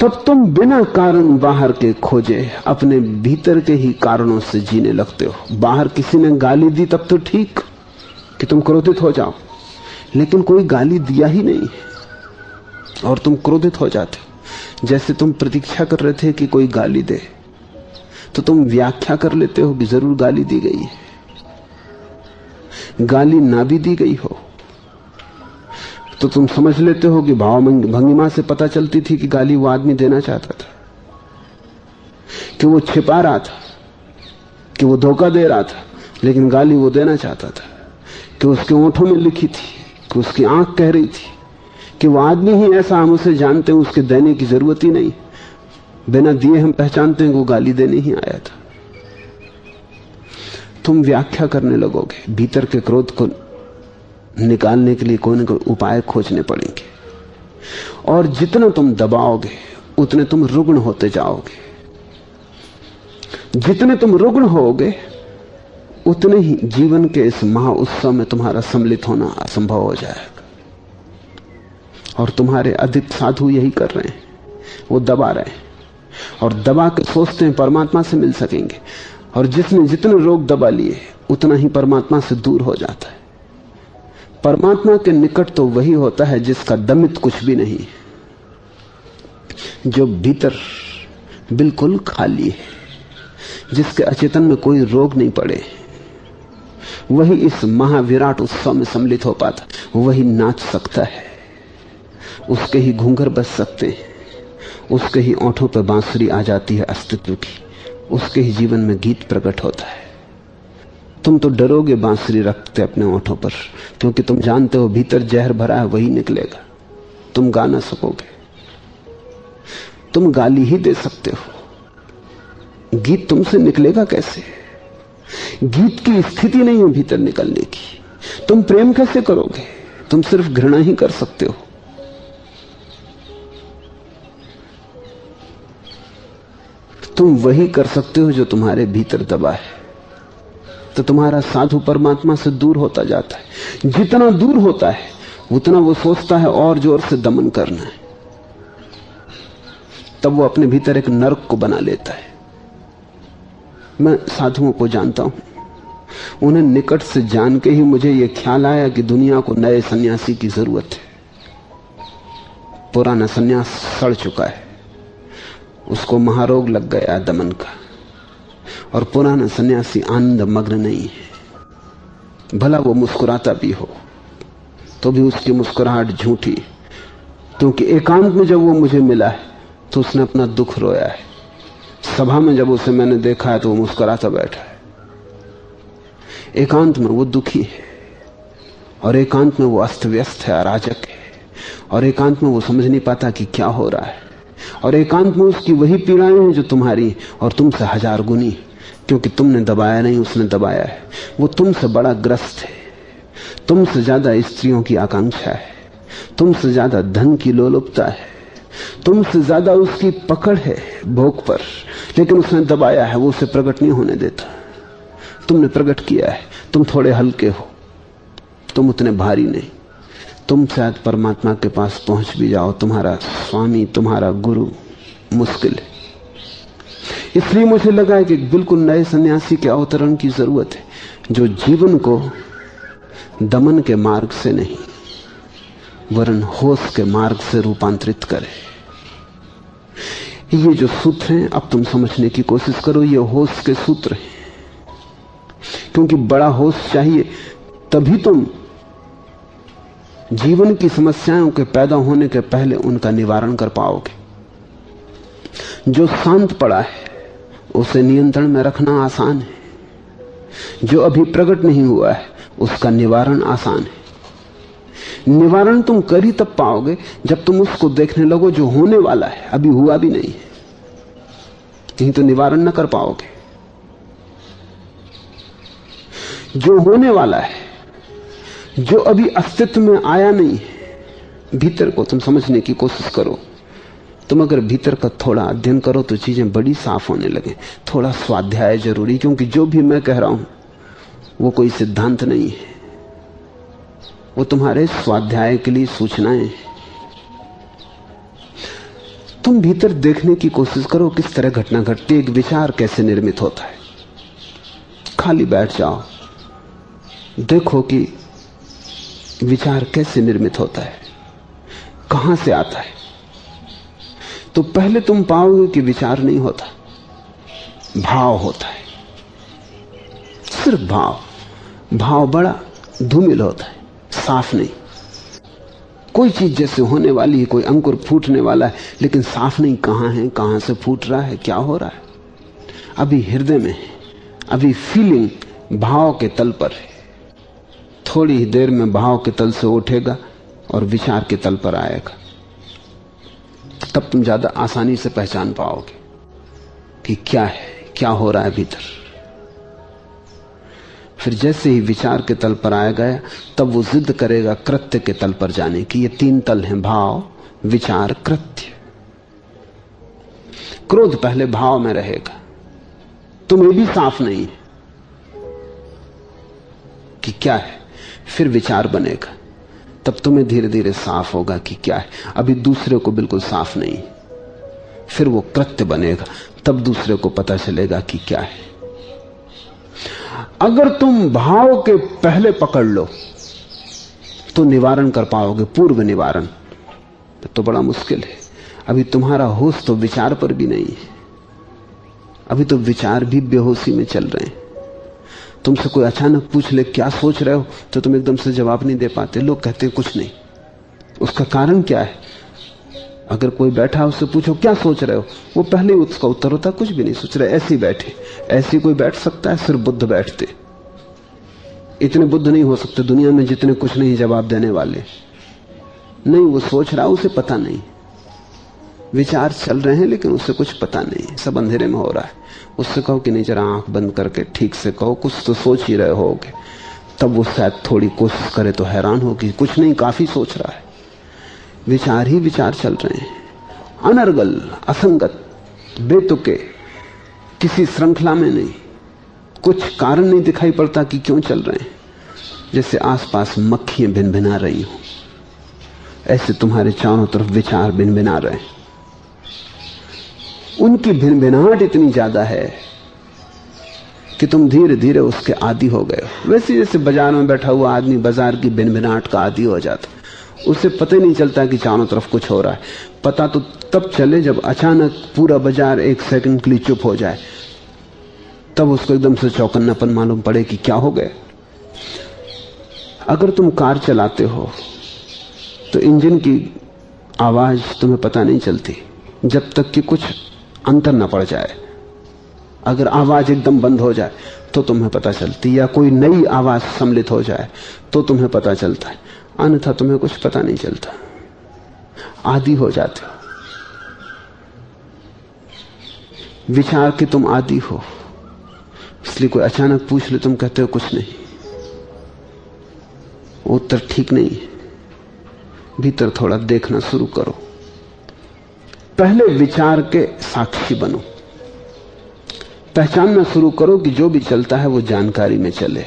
तब तुम बिना कारण बाहर के खोजे अपने भीतर के ही कारणों से जीने लगते हो। बाहर किसी ने गाली दी तब तो ठीक कि तुम क्रोधित हो जाओ, लेकिन कोई गाली दिया ही नहीं और तुम क्रोधित हो जाते हो। जैसे तुम प्रतीक्षा कर रहे थे कि कोई गाली दे, तो तुम व्याख्या कर लेते हो कि जरूर गाली दी गई है। गाली ना भी दी गई हो तो तुम समझ लेते हो कि भाव भंगिमा से पता चलती थी कि गाली वो आदमी देना चाहता था, कि वो छिपा रहा था, कि वो धोखा दे रहा था, लेकिन गाली वो देना चाहता था। कि उसके होठों में लिखी थी, कि उसकी आंख कह रही थी कि वो आदमी ही ऐसा, हम उसे जानते हैं, उसके देने की जरूरत ही नहीं, बिना दिए हम पहचानते हैं कि वो गाली देने ही आया था। तुम व्याख्या करने लगोगे। भीतर के क्रोध को निकालने के लिए कोई न कोई उपाय खोजने पड़ेंगे, और जितना तुम दबाओगे उतने तुम रुग्ण होते जाओगे। जितने तुम रुग्ण होगे उतने ही जीवन के इस महा उत्सव में तुम्हारा सम्मिलित होना असंभव हो जाएगा। और तुम्हारे अधिक साधु यही कर रहे हैं, वो दबा रहे हैं और दबा के सोचते हैं परमात्मा से मिल सकेंगे। और जिसने जितने रोग दबा लिए उतना ही परमात्मा से दूर हो जाता है। परमात्मा के निकट तो वही होता है जिसका दमित कुछ भी नहीं, जो भीतर बिल्कुल खाली है, जिसके अचेतन में कोई रोग नहीं पड़े। वही इस महाविराट उत्सव में सम्मिलित हो पाता, वही नाच सकता है, उसके ही घूंघर बज सकते हैं, उसके ही ओंठों पर बांसुरी आ जाती है अस्तित्व की, उसके ही जीवन में गीत प्रकट होता है। तुम तो डरोगे बांसुरी रखते अपने ओंठों पर, क्योंकि तुम जानते हो भीतर जहर भरा है, वही निकलेगा। तुम गा ना सकोगे, तुम गाली ही दे सकते हो, गीत तुमसे निकलेगा कैसे? गीत की स्थिति नहीं है भीतर निकलने की। तुम प्रेम कैसे करोगे? तुम सिर्फ घृणा ही कर सकते हो। तुम वही कर सकते हो जो तुम्हारे भीतर दबा है। तो तुम्हारा साधु परमात्मा से दूर होता जाता है। जितना दूर होता है उतना वो सोचता है और जोर से दमन करना है। तब वो अपने भीतर एक नरक को बना लेता है। मैं साधुओं को जानता हूं, उन्हें निकट से जान के ही मुझे यह ख्याल आया कि दुनिया को नए सन्यासी की जरूरत है। पुराना सन्यास सड़ चुका है, उसको महारोग लग गया दमन का, और पुराना सन्यासी आनंद मग्न नहीं है। भला वो मुस्कुराता भी हो तो भी उसकी मुस्कुराहट झूठी, क्योंकि एकांत में जब वो मुझे मिला है तो उसने अपना दुख रोया है। सभा में जब उसे मैंने देखा है तो वो मुस्कुराता बैठा है। एकांत में वो दुखी है, और एकांत में वो अस्त व्यस्त है, अराजक है, और एकांत में वो समझ नहीं पाता कि क्या हो रहा है। और एकांत में उसकी वही पीड़ाएं हैं जो तुम्हारी और तुमसे हजार गुनी, क्योंकि तुमने दबाया नहीं, उसने दबाया है। वो तुमसे बड़ा ग्रस्त है, तुमसे ज्यादा स्त्रियों की आकांक्षा है, तुमसे ज्यादा धन की लोलुपता है, तुमसे ज्यादा उसकी पकड़ है भोग पर, लेकिन उसने दबाया है, वो उसे प्रकट नहीं होने देता। तुमने प्रकट किया है। तुम थोड़े हल्के हो, तुम उतने भारी नहीं। तुम शायद परमात्मा के पास पहुंच भी जाओ, तुम्हारा स्वामी, तुम्हारा गुरु मुश्किल है। इसलिए मुझे लगा कि बिल्कुल नए सन्यासी के अवतरण की जरूरत है, जो जीवन को दमन के मार्ग से नहीं वरन होश के मार्ग से रूपांतरित करे। ये जो सूत्र हैं, अब तुम समझने की कोशिश करो, ये होश के सूत्र हैं। क्योंकि बड़ा होश चाहिए, तभी तुम जीवन की समस्याओं के पैदा होने के पहले उनका निवारण कर पाओगे। जो शांत पड़ा है उसे नियंत्रण में रखना आसान है, जो अभी प्रकट नहीं हुआ है उसका निवारण आसान है। निवारण तुम कर ही तब पाओगे जब तुम उसको देखने लगो जो होने वाला है, अभी हुआ भी नहीं है। कहीं तो निवारण न कर पाओगे। जो होने वाला है, जो अभी अस्तित्व में आया नहीं है, भीतर को तुम समझने की कोशिश करो। तुम अगर भीतर का थोड़ा अध्ययन करो तो चीजें बड़ी साफ होने लगे। थोड़ा स्वाध्याय जरूरी, क्योंकि जो भी मैं कह रहा हूं वो कोई सिद्धांत नहीं है, वो तुम्हारे स्वाध्याय के लिए सूचनाएं हैं। तुम भीतर देखने की कोशिश करो किस तरह घटना घटती है, एक विचार कैसे निर्मित होता है। खाली बैठ जाओ, देखो कि विचार कैसे निर्मित होता है, कहां से आता है। तो पहले तुम पाओगे कि विचार नहीं होता, भाव होता है। सिर्फ भाव। भाव बड़ा धूमिल होता है, साफ नहीं। कोई चीज जैसे होने वाली है, कोई अंकुर फूटने वाला है, लेकिन साफ नहीं कहां है, कहां से फूट रहा है, क्या हो रहा है। अभी हृदय में है, अभी फीलिंग भाव के तल पर है। थोड़ी ही देर में भाव के तल से उठेगा और विचार के तल पर आएगा। तब तुम ज्यादा आसानी से पहचान पाओगे कि क्या है, क्या हो रहा है भीतर। फिर जैसे ही विचार के तल पर आएगा, तब वो जिद करेगा कृत्य के तल पर जाने की। ये तीन तल हैं, भाव, विचार, कृत्य। क्रोध पहले भाव में रहेगा, तुम्हें भी साफ नहीं है कि क्या है। फिर विचार बनेगा, तब तुम्हें धीरे धीरे साफ होगा कि क्या है। अभी दूसरे को बिल्कुल साफ नहीं। फिर वो कृत्य बनेगा, तब दूसरे को पता चलेगा कि क्या है। अगर तुम भाव के पहले पकड़ लो तो निवारण कर पाओगे, पूर्व निवारण तो बड़ा मुश्किल है। अभी तुम्हारा होश तो विचार पर भी नहीं है, अभी तो विचार भी बेहोशी में चल रहे हैं। तुमसे कोई अचानक पूछ ले क्या सोच रहे हो, तो तुम एकदम से जवाब नहीं दे पाते। लोग कहते हैं कुछ नहीं। उसका कारण क्या है? अगर कोई बैठा उससे पूछो क्या सोच रहे हो, वो पहले ही उसका उत्तर होता कुछ भी नहीं सोच रहे, ऐसे ही बैठे। ऐसे कोई बैठ सकता है? सिर्फ बुद्ध बैठते। इतने बुद्ध नहीं हो सकते दुनिया में जितने कुछ नहीं जवाब देने वाले। नहीं, वो सोच रहा, उसे पता नहीं। विचार चल रहे हैं लेकिन उससे कुछ पता नहीं, सब अंधेरे में हो रहा है। उससे कहो कि नहीं, जरा आंख बंद करके ठीक से कहो, कुछ तो सोच ही रहे होगे। तब वो शायद थोड़ी कोशिश करे तो हैरान हो कि कुछ नहीं, काफी सोच रहा है। विचार ही विचार चल रहे हैं, अनर्गल, असंगत, बेतुके, किसी श्रृंखला में नहीं। कुछ कारण नहीं दिखाई पड़ता कि क्यों चल रहे हैं। जैसे आसपास मक्खियां भिनभिना रही हो, ऐसे तुम्हारे चारों तरफ विचार भिनभिना रहे हैं। उनकी भिनभिनाहट इतनी ज्यादा है कि तुम धीरे धीरे उसके आदी हो गए हो। वैसे जैसे बाजार में बैठा हुआ आदमी बाजार की भिनभिनाहट का आदी हो जाता, उसे पता ही नहीं चलता कि चारों तरफ कुछ हो रहा है। पता तो तब चले जब अचानक पूरा बाजार एक सेकंड के लिए चुप हो जाए, तब उसको एकदम से चौकन्नापन मालूम पड़े कि क्या हो गया। अगर तुम कार चलाते हो तो इंजन की आवाज तुम्हें पता नहीं चलती जब तक कि कुछ अंतर न पड़ जाए। अगर आवाज एकदम बंद हो जाए तो तुम्हें पता चलती, या कोई नई आवाज सम्मिलित हो जाए तो तुम्हें पता चलता है, अन्यथा तुम्हें कुछ पता नहीं चलता। आदी हो जाते हो, विचार के तुम आदी हो। इसलिए कोई अचानक पूछ ले, तुम कहते हो कुछ नहीं। उत्तर ठीक नहीं है। भीतर थोड़ा देखना शुरू करो। पहले विचार के साक्षी बनो। पहचानना शुरू करो कि जो भी चलता है वो जानकारी में चले।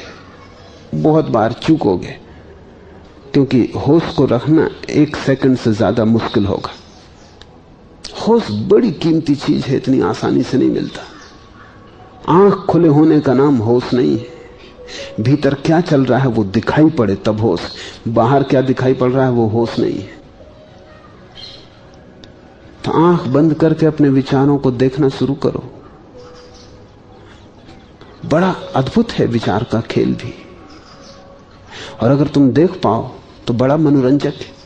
बहुत बार चूकोगे, क्योंकि होश को रखना 1 सेकंड से ज्यादा मुश्किल होगा। होश बड़ी कीमती चीज है, इतनी आसानी से नहीं मिलता। आंख खुले होने का नाम होश नहीं है। भीतर क्या चल रहा है वो दिखाई पड़े तब होश, बाहर क्या दिखाई पड़ रहा है वो होश नहीं है। तो आंख बंद करके अपने विचारों को देखना शुरू करो। बड़ा अद्भुत है विचार का खेल भी, और अगर तुम देख पाओ तो बड़ा मनोरंजक है।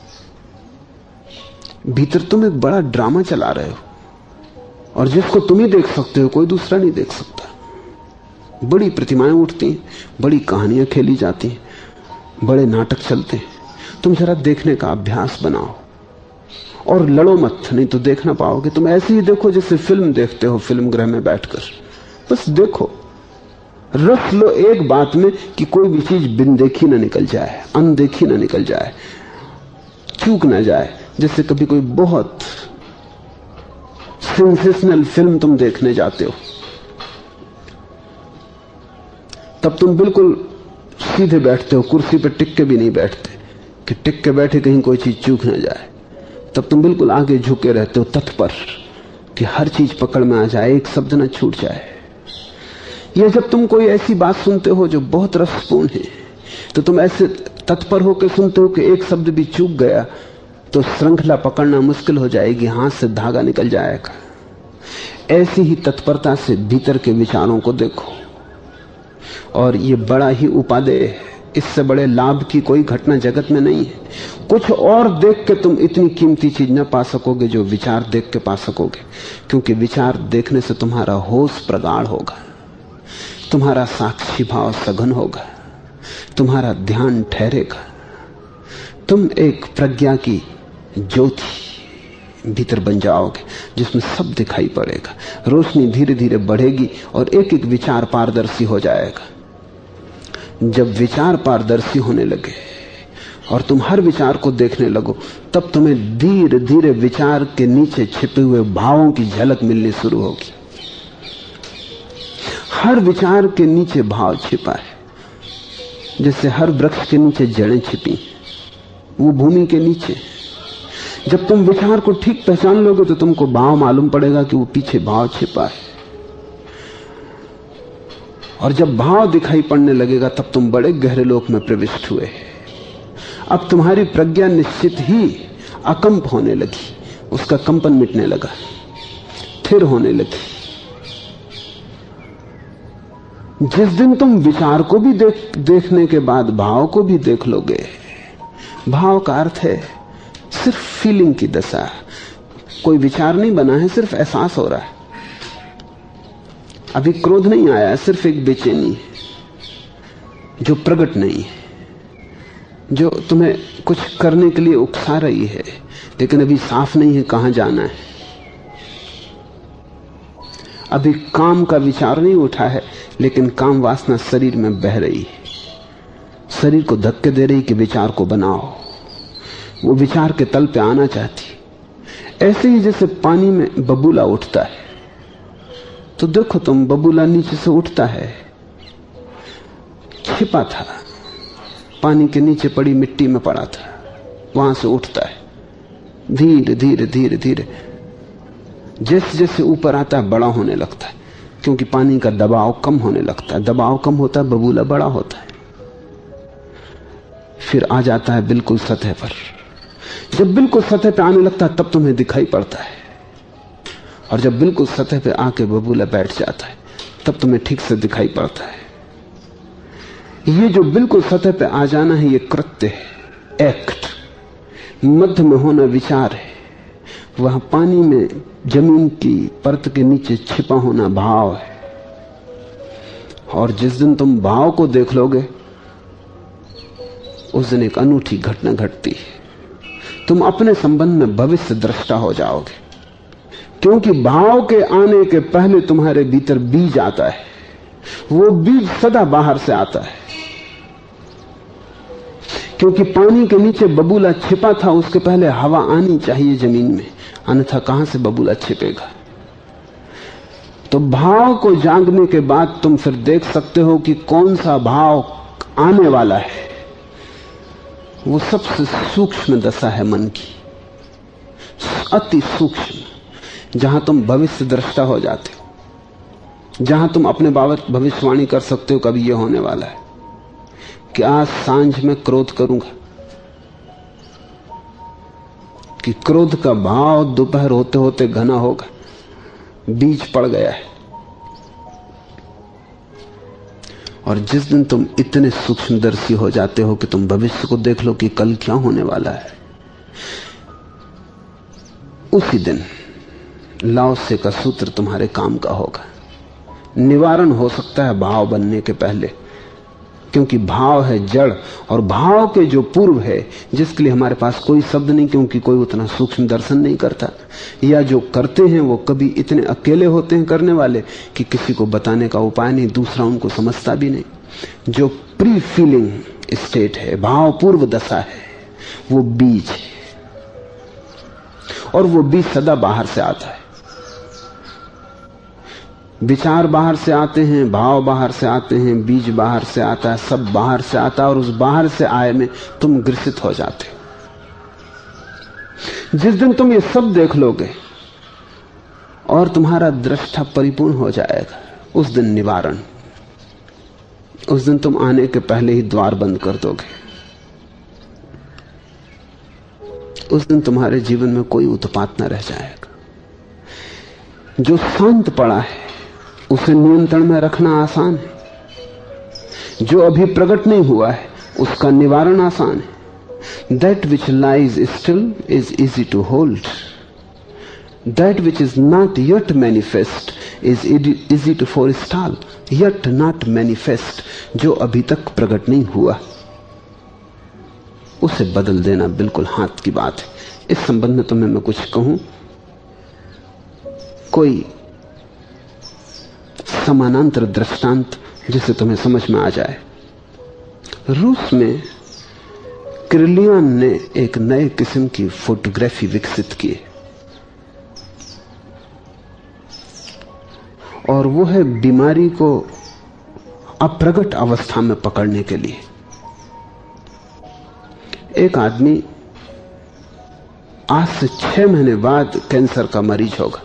भीतर तुम एक बड़ा ड्रामा चला रहे हो, और जिसको तुम ही देख सकते हो, कोई दूसरा नहीं देख सकता। बड़ी प्रतिमाएं उठती हैं, बड़ी कहानियां खेली जाती हैं, बड़े नाटक चलते हैं। तुम जरा देखने का अभ्यास बनाओ और लड़ो मत, नहीं तो देख ना पाओगे। तुम ऐसे ही देखो जैसे फिल्म देखते हो, फिल्म गृह में बैठकर। बस देखो, रस लो एक बात में कि कोई भी चीज बिन देखी ना निकल जाए, अनदेखी ना निकल जाए, चूक ना जाए। जैसे कभी कोई बहुत सेंसेशनल फिल्म तुम देखने जाते हो, तब तुम बिल्कुल सीधे बैठते हो, कुर्सी पर टिक के भी नहीं बैठते कि टिक के बैठे कहीं कोई चीज चूक ना जाए। तब तुम बिल्कुल आगे झुके रहते हो, तत्पर कि हर चीज पकड़ में आ जाए, एक शब्द ना छूट जाए। या जब तुम कोई ऐसी बात सुनते हो जो बहुत रसपूर्ण है, तो तुम ऐसे तत्पर होकर सुनते हो कि एक शब्द भी चूक गया तो श्रृंखला पकड़ना मुश्किल हो जाएगी, हाथ से धागा निकल जाएगा। ऐसी ही तत्परता से भीतर के विचारों को देखो, और ये बड़ा ही उपादेय है। इससे बड़े लाभ की कोई घटना जगत में नहीं है। कुछ और देख के तुम इतनी कीमती चीज न पा सकोगे जो विचार देख के पा सकोगे, क्योंकि विचार देखने से तुम्हारा होश प्रगाढ़ होगा, तुम्हारा साक्षी भाव सघन होगा, तुम्हारा ध्यान ठहरेगा। तुम एक प्रज्ञा की ज्योति भीतर बन जाओगे जिसमें सब दिखाई पड़ेगा। रोशनी धीरे धीरे बढ़ेगी और एक एक विचार पारदर्शी हो जाएगा। जब विचार पारदर्शी होने लगे और तुम हर विचार को देखने लगो, तब तुम्हें धीरे धीरे विचार के नीचे छिपे हुए भावों की झलक मिलनी शुरू होगी। हर विचार के नीचे भाव छिपा है, जैसे हर वृक्ष के नीचे जड़ें छिपी, वो भूमि के नीचे। जब तुम विचार को ठीक पहचान लोगे तो तुमको भाव मालूम पड़ेगा कि वो पीछे भाव छिपा है, और जब भाव दिखाई पड़ने लगेगा तब तुम बड़े गहरे लोक में प्रविष्ट हुए। अब तुम्हारी प्रज्ञा निश्चित ही अकंप होने लगी, उसका कंपन मिटने लगा, स्थिर होने लगी। जिस दिन तुम विचार को भी देखने के बाद भाव को भी देख लोगे, भाव का अर्थ है सिर्फ फीलिंग की दशा। कोई विचार नहीं बना है, सिर्फ एहसास हो रहा है। अभी क्रोध नहीं आया, सिर्फ एक बेचैनी है जो प्रकट नहीं है, जो तुम्हें कुछ करने के लिए उकसा रही है, लेकिन अभी साफ नहीं है कहां जाना है। अभी काम का विचार नहीं उठा है, लेकिन काम वासना शरीर में बह रही है, शरीर को धक्के दे रही कि विचार को बनाओ। वो विचार के तल पे आना चाहती। ऐसे ही जैसे पानी में बबूला उठता है, तो देखो तुम, बबूला नीचे से उठता है, छिपा था, पानी के नीचे पड़ी मिट्टी में पड़ा था, वहां से उठता है। धीरे धीरे धीरे धीरे जैसे जैसे ऊपर आता है बड़ा होने लगता है, क्योंकि पानी का दबाव कम होने लगता है। दबाव कम होता है, बबूला बड़ा होता है, फिर आ जाता है बिल्कुल सतह पर। जब बिल्कुल सतह पे आने लगता है तब तुम्हें दिखाई पड़ता है, और जब बिल्कुल सतह पे आके बबूला बैठ जाता है तब तुम्हें ठीक से दिखाई पड़ता है। ये जो बिल्कुल सतह पे आ जाना है, ये कृत्य है, एक्ट। मध्य में होना विचार है, वह पानी में जमीन की परत के नीचे छिपा होना भाव है। और जिस दिन तुम भाव को देख लोगे, उस दिन एक अनूठी घटना घटती है। तुम अपने संबंध में भविष्य दृष्टा हो जाओगे, क्योंकि भाव के आने के पहले तुम्हारे भीतर बीज आता है। वो बीज सदा बाहर से आता है, क्योंकि पानी के नीचे बबूला छिपा था, उसके पहले हवा आनी चाहिए जमीन में। अन्यथा कहां से बबूला छिपेगा। तो भाव को जागने के बाद तुम फिर देख सकते हो कि कौन सा भाव आने वाला है। वो सबसे सूक्ष्म दशा है मन की, अति सूक्ष्म, जहां तुम भविष्य दृष्टा हो जाते हो, जहां तुम अपने बाबत भविष्यवाणी कर सकते हो कभी यह होने वाला है कि आज सांझ में क्रोध करूंगा, कि क्रोध का भाव दोपहर होते होते घना होगा, बीज पड़ गया है। और जिस दिन तुम इतने सूक्ष्मदर्शी हो जाते हो कि तुम भविष्य को देख लो कि कल क्या होने वाला है, उसी दिन लाओ से का सूत्र तुम्हारे काम का होगा। निवारण हो सकता है भाव बनने के पहले, क्योंकि भाव है जड़, और भाव के जो पूर्व है, जिसके लिए हमारे पास कोई शब्द नहीं, क्योंकि कोई उतना सूक्ष्म दर्शन नहीं करता, या जो करते हैं वो कभी इतने अकेले होते हैं करने वाले कि किसी को बताने का उपाय नहीं, दूसरा उनको समझता भी नहीं। जो प्री फीलिंग स्टेट है, भाव पूर्व दशा है, वो बीज है, और वो बीज सदा बाहर से आता है। विचार बाहर से आते हैं, भाव बाहर से आते हैं, बीज बाहर से आता है, सब बाहर से आता है, और उस बाहर से आए में तुम ग्रसित हो जाते हो। जिस दिन तुम ये सब देख लोगे और तुम्हारा दृष्टा परिपूर्ण हो जाएगा, उस दिन निवारण, उस दिन तुम आने के पहले ही द्वार बंद कर दोगे। उस दिन तुम्हारे जीवन में कोई उत्पात न रह जाएगा। जो शांत पड़ा है उसे नियंत्रण में रखना आसान है, जो अभी प्रकट नहीं हुआ है उसका निवारण आसान है। That which lies still is easy to hold. That which is not yet manifest is easy to forestall. Yet not manifest, जो अभी तक प्रकट नहीं हुआ उसे बदल देना बिल्कुल हाथ की बात है। इस संबंध में तुम्हें मैं कुछ कहूं, कोई समानांतर दृष्टांत जिसे तुम्हें समझ में आ जाए। रूस में किरलियन ने एक नए किस्म की फोटोग्राफी विकसित की, और वो है बीमारी को अप्रगट अवस्था में पकड़ने के लिए। एक आदमी आज से 6 महीने बाद कैंसर का मरीज होगा,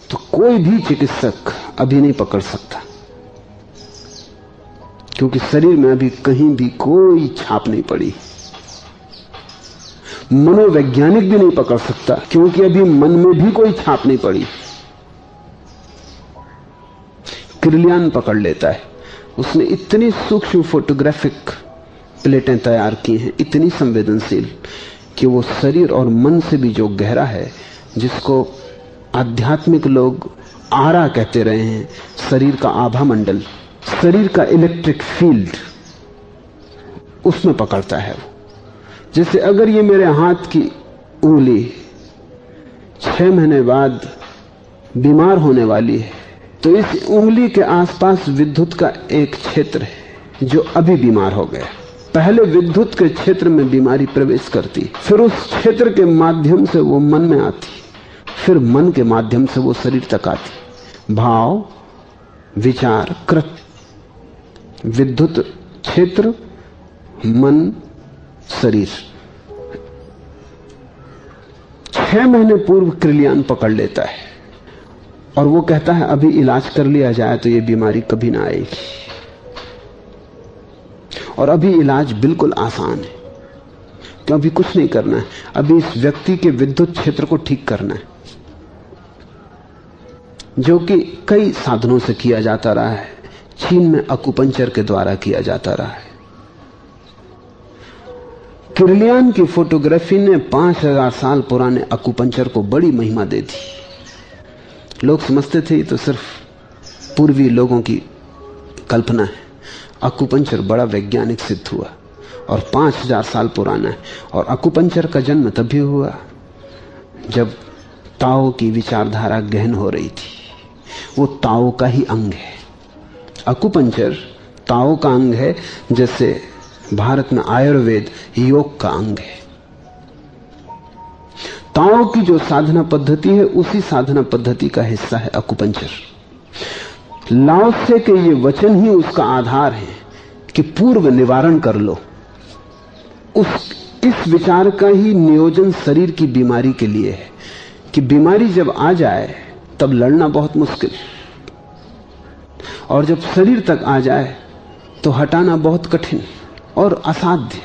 तो कोई भी चिकित्सक अभी नहीं पकड़ सकता, क्योंकि शरीर में अभी कहीं भी कोई छाप नहीं पड़ी। मनोवैज्ञानिक भी नहीं पकड़ सकता, क्योंकि अभी मन में भी कोई छाप नहीं पड़ी। किरलियन पकड़ लेता है। उसने इतनी सूक्ष्म फोटोग्राफिक प्लेटें तैयार की हैं, इतनी संवेदनशील, कि वो शरीर और मन से भी जो गहरा है, जिसको आध्यात्मिक लोग आरा कहते रहे हैं, शरीर का आभा मंडल, शरीर का इलेक्ट्रिक फील्ड, उसमें पकड़ता है वो। जैसे अगर ये मेरे हाथ की उंगली 6 महीने बाद बीमार होने वाली है, तो इस उंगली के आसपास विद्युत का एक क्षेत्र है जो अभी बीमार हो गया। पहले विद्युत के क्षेत्र में बीमारी प्रवेश करती, फिर उस क्षेत्र के माध्यम से वो मन में आती, फिर मन के माध्यम से वो शरीर तक आती। भाव, विचार, कृत, विद्युत क्षेत्र, मन, शरीर। 6 महीने पूर्व किरलियन पकड़ लेता है और वो कहता है अभी इलाज कर लिया जाए तो ये बीमारी कभी ना आएगी। और अभी इलाज बिल्कुल आसान है, क्यों अभी कुछ नहीं करना है, अभी इस व्यक्ति के विद्युत क्षेत्र को ठीक करना है, जो कि कई साधनों से किया जाता रहा है। चीन में अकुपंचर के द्वारा किया जाता रहा है। किरलियन की फोटोग्राफी ने 5000 साल पुराने अकुपंचर को बड़ी महिमा दे दी। लोग समझते थे ये तो सिर्फ पूर्वी लोगों की कल्पना है। अकुपंचर बड़ा वैज्ञानिक सिद्ध हुआ और 5000 साल पुराना है। और अकुपंचर का जन्म तभी हुआ जब ताओ की विचारधारा गहन हो रही थी। वो ताओ का ही अंग है। अकुपंचर ताओ का अंग है, जैसे भारत में आयुर्वेद योग का अंग है। ताओ की जो साधना पद्धति है उसी साधना पद्धति का हिस्सा है अकुपंचर। लाओत्से के ये वचन ही उसका आधार है कि पूर्व निवारण कर लो। इस विचार का ही नियोजन शरीर की बीमारी के लिए है कि बीमारी जब आ जाए तब लड़ना बहुत मुश्किल, और जब शरीर तक आ जाए तो हटाना बहुत कठिन और असाध्य।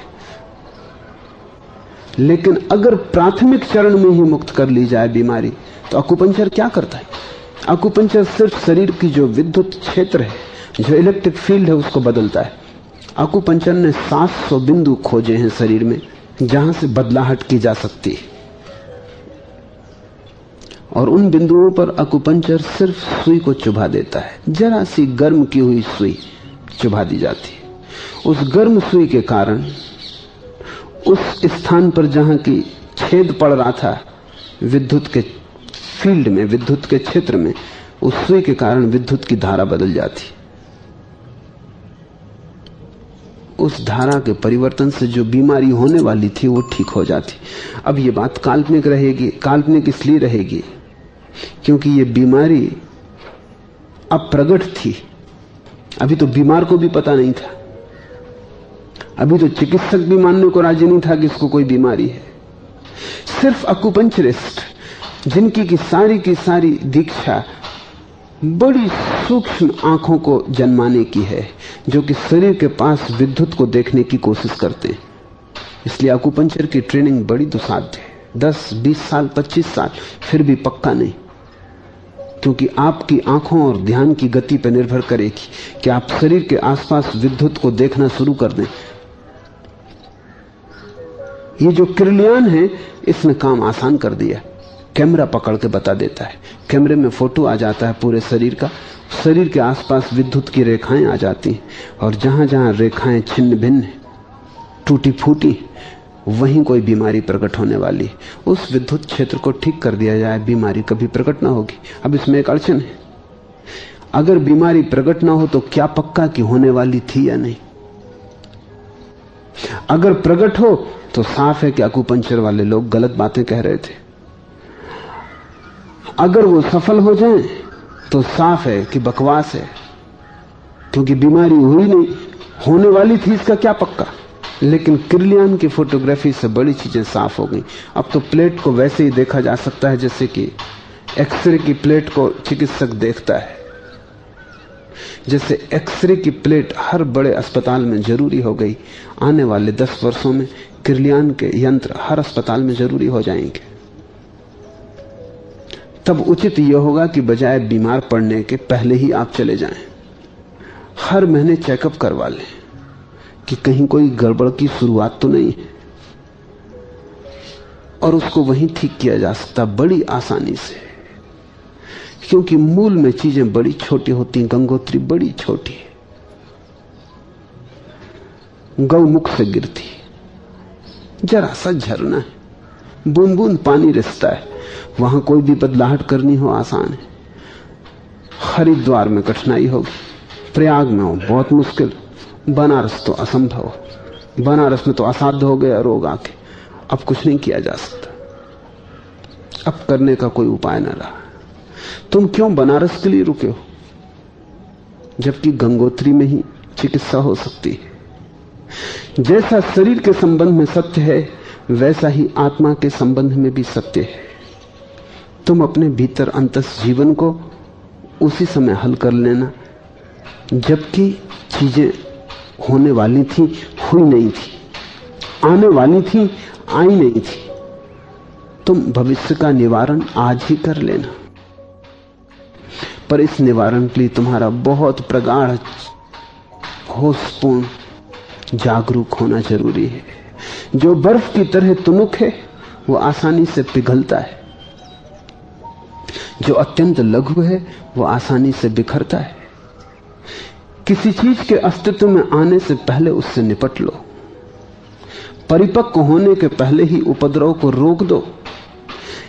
लेकिन अगर प्राथमिक चरण में ही मुक्त कर ली जाए बीमारी, तो अकुपंचर क्या करता है? अकुपंचर सिर्फ शरीर की जो विद्युत क्षेत्र है, जो इलेक्ट्रिक फील्ड है, उसको बदलता है। अकुपंचर ने 700 बिंदु खोजे हैं शरीर में जहां से बदलाहट की जा सकती है, और उन बिंदुओं पर अकुपंचर सिर्फ सुई को चुभा देता है। जरा सी गर्म की हुई सुई चुभा दी जाती है। उस गर्म सुई के कारण उस स्थान पर जहां की छेद पड़ रहा था विद्युत के फील्ड में, विद्युत के क्षेत्र में, उस सुई के कारण विद्युत की धारा बदल जाती। उस धारा के परिवर्तन से जो बीमारी होने वाली थी वो ठीक हो जाती। अब ये बात काल्पनिक रहेगी। काल्पनिक इसलिए रहेगी क्योंकि ये बीमारी अब प्रकट थी। अभी तो बीमार को भी पता नहीं था। अभी तो चिकित्सक भी मानने को राजी नहीं था कि इसको कोई बीमारी है। सिर्फ अकुपंचरिस्ट, जिनकी की सारी दीक्षा बड़ी सूक्ष्म आंखों को जन्माने की है, जो कि शरीर के पास विद्युत को देखने की कोशिश करते हैं। इसलिए अकुपंचर की ट्रेनिंग बड़ी दुस्साध्य है। 10, 20 साल, 25 साल, फिर भी पक्का नहीं, क्योंकि आपकी आंखों और ध्यान की गति पर निर्भर करेगी कि आप शरीर के आसपास विद्युत को देखना शुरू कर दें। ये जो किरलियान है, इसने काम आसान कर दिया। कैमरा पकड़ के बता देता है, कैमरे में फोटो आ जाता है पूरे शरीर का, शरीर के आसपास विद्युत की रेखाएं आ जाती हैं, और जहां जहां रेखाएं छिन्न भिन्न टूटी फूटी, वहीं कोई बीमारी प्रकट होने वाली। उस विद्युत क्षेत्र को ठीक कर दिया जाए, बीमारी कभी प्रकट ना होगी। अब इसमें एक अड़चन है, अगर बीमारी प्रकट ना हो तो क्या पक्का कि होने वाली थी या नहीं? अगर प्रकट हो तो साफ है कि अकुपंचर वाले लोग गलत बातें कह रहे थे। अगर वो सफल हो जाएं तो साफ है कि बकवास है, क्योंकि बीमारी हुई नहीं, होने वाली थी इसका क्या पक्का। लेकिन किरलियान की फोटोग्राफी से बड़ी चीजें साफ हो गई। अब तो प्लेट को वैसे ही देखा जा सकता है जैसे कि एक्सरे की प्लेट को चिकित्सक देखता है। जैसे एक्सरे की प्लेट हर बड़े अस्पताल में जरूरी हो गई, आने वाले 10 वर्षों में किरलियान के यंत्र हर अस्पताल में जरूरी हो जाएंगे। तब उचित यह होगा कि बजाय बीमार पड़ने के पहले ही आप चले जाएं, हर महीने चेकअप करवा लें कि कहीं कोई गड़बड़ की शुरुआत तो नहीं है, और उसको वहीं ठीक किया जा सकता बड़ी आसानी से, क्योंकि मूल में चीजें बड़ी छोटी होती हैं। गंगोत्री बड़ी छोटी है, गौमुख से गिरती, जरा सा झरना है, बूंद बूंद पानी रिसता है, वहां कोई भी बदलाहट करनी हो आसान है। हरिद्वार में कठिनाई होगी, प्रयाग में हो बहुत मुश्किल, बनारस तो असंभव, बनारस में तो असाध्य हो गया रोग आके, अब कुछ नहीं किया जा सकता, अब करने का कोई उपाय न रहा। तुम क्यों बनारस के लिए रुके हो जबकि गंगोत्री में ही चिकित्सा हो सकती है? जैसा शरीर के संबंध में सत्य है, वैसा ही आत्मा के संबंध में भी सत्य है। तुम अपने भीतर अंतस जीवन को उसी समय हल कर लेना जबकि चीजें होने वाली थी, हुई नहीं थी, आने वाली थी, आई नहीं थी। तुम भविष्य का निवारण आज ही कर लेना, पर इस निवारण के लिए तुम्हारा बहुत प्रगाढ़ होशपूर्ण जागरूक होना जरूरी है। जो बर्फ की तरह तुनुक है वो आसानी से पिघलता है, जो अत्यंत लघु है वो आसानी से बिखरता है। किसी चीज के अस्तित्व में आने से पहले उससे निपट लो, परिपक्व होने के पहले ही उपद्रव को रोक दो।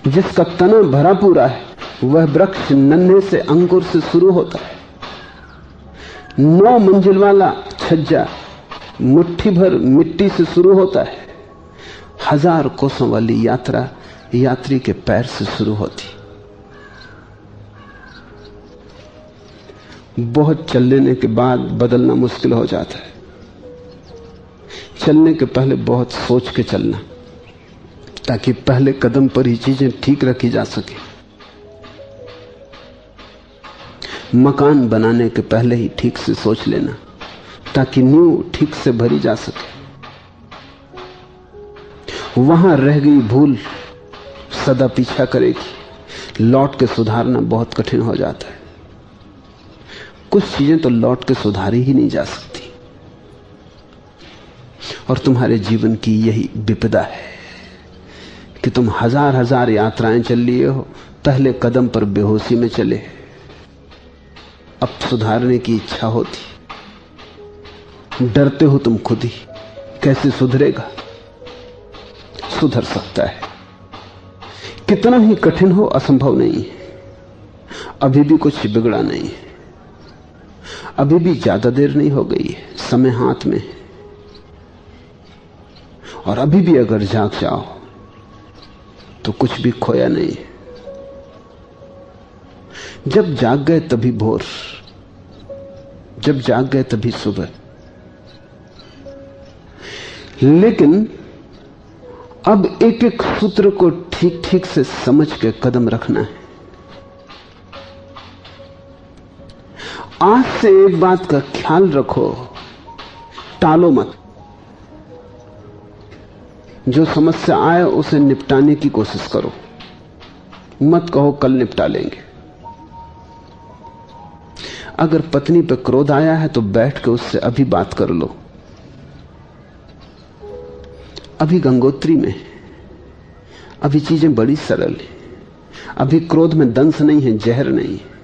जिसका तना भरा पूरा है वह वृक्ष नन्हे से अंकुर से शुरू होता है। 9 मंजिल वाला छज्जा मुट्ठी भर मिट्टी से शुरू होता है। 1000 कोसों वाली यात्रा यात्री के पैर से शुरू होती। बहुत चल लेने के बाद बदलना मुश्किल हो जाता है। चलने के पहले बहुत सोच के चलना, ताकि पहले कदम पर ही चीजें ठीक रखी जा सके। मकान बनाने के पहले ही ठीक से सोच लेना, ताकि नींव ठीक से भरी जा सके। वहां रह गई भूल सदा पीछा करेगी, लौट के सुधारना बहुत कठिन हो जाता है। कुछ चीजें तो लौट के सुधारी ही नहीं जा सकती, और तुम्हारे जीवन की यही विपदा है कि तुम हजार हजार यात्राएं चल लिए हो, पहले कदम पर बेहोशी में चले। अब सुधारने की इच्छा होती, डरते हो तुम खुद ही, कैसे सुधरेगा? सुधर सकता है, कितना ही कठिन हो असंभव नहीं है। अभी भी कुछ बिगड़ा नहीं है, अभी भी ज्यादा देर नहीं हो गई है, समय हाथ में है। और अभी भी अगर जाग जाओ तो कुछ भी खोया नहीं है। जब जाग गए तभी भोर, जब जाग गए तभी सुबह। लेकिन अब एक एक सूत्र को ठीक ठीक से समझ के कदम रखना है। आज से एक बात का ख्याल रखो, टालो मत। जो समस्या आए उसे निपटाने की कोशिश करो, मत कहो कल निपटा लेंगे। अगर पत्नी पे क्रोध आया है तो बैठ के उससे अभी बात कर लो। अभी गंगोत्री में, अभी चीजें बड़ी सरल हैं। अभी क्रोध में दंश नहीं है, जहर नहीं है।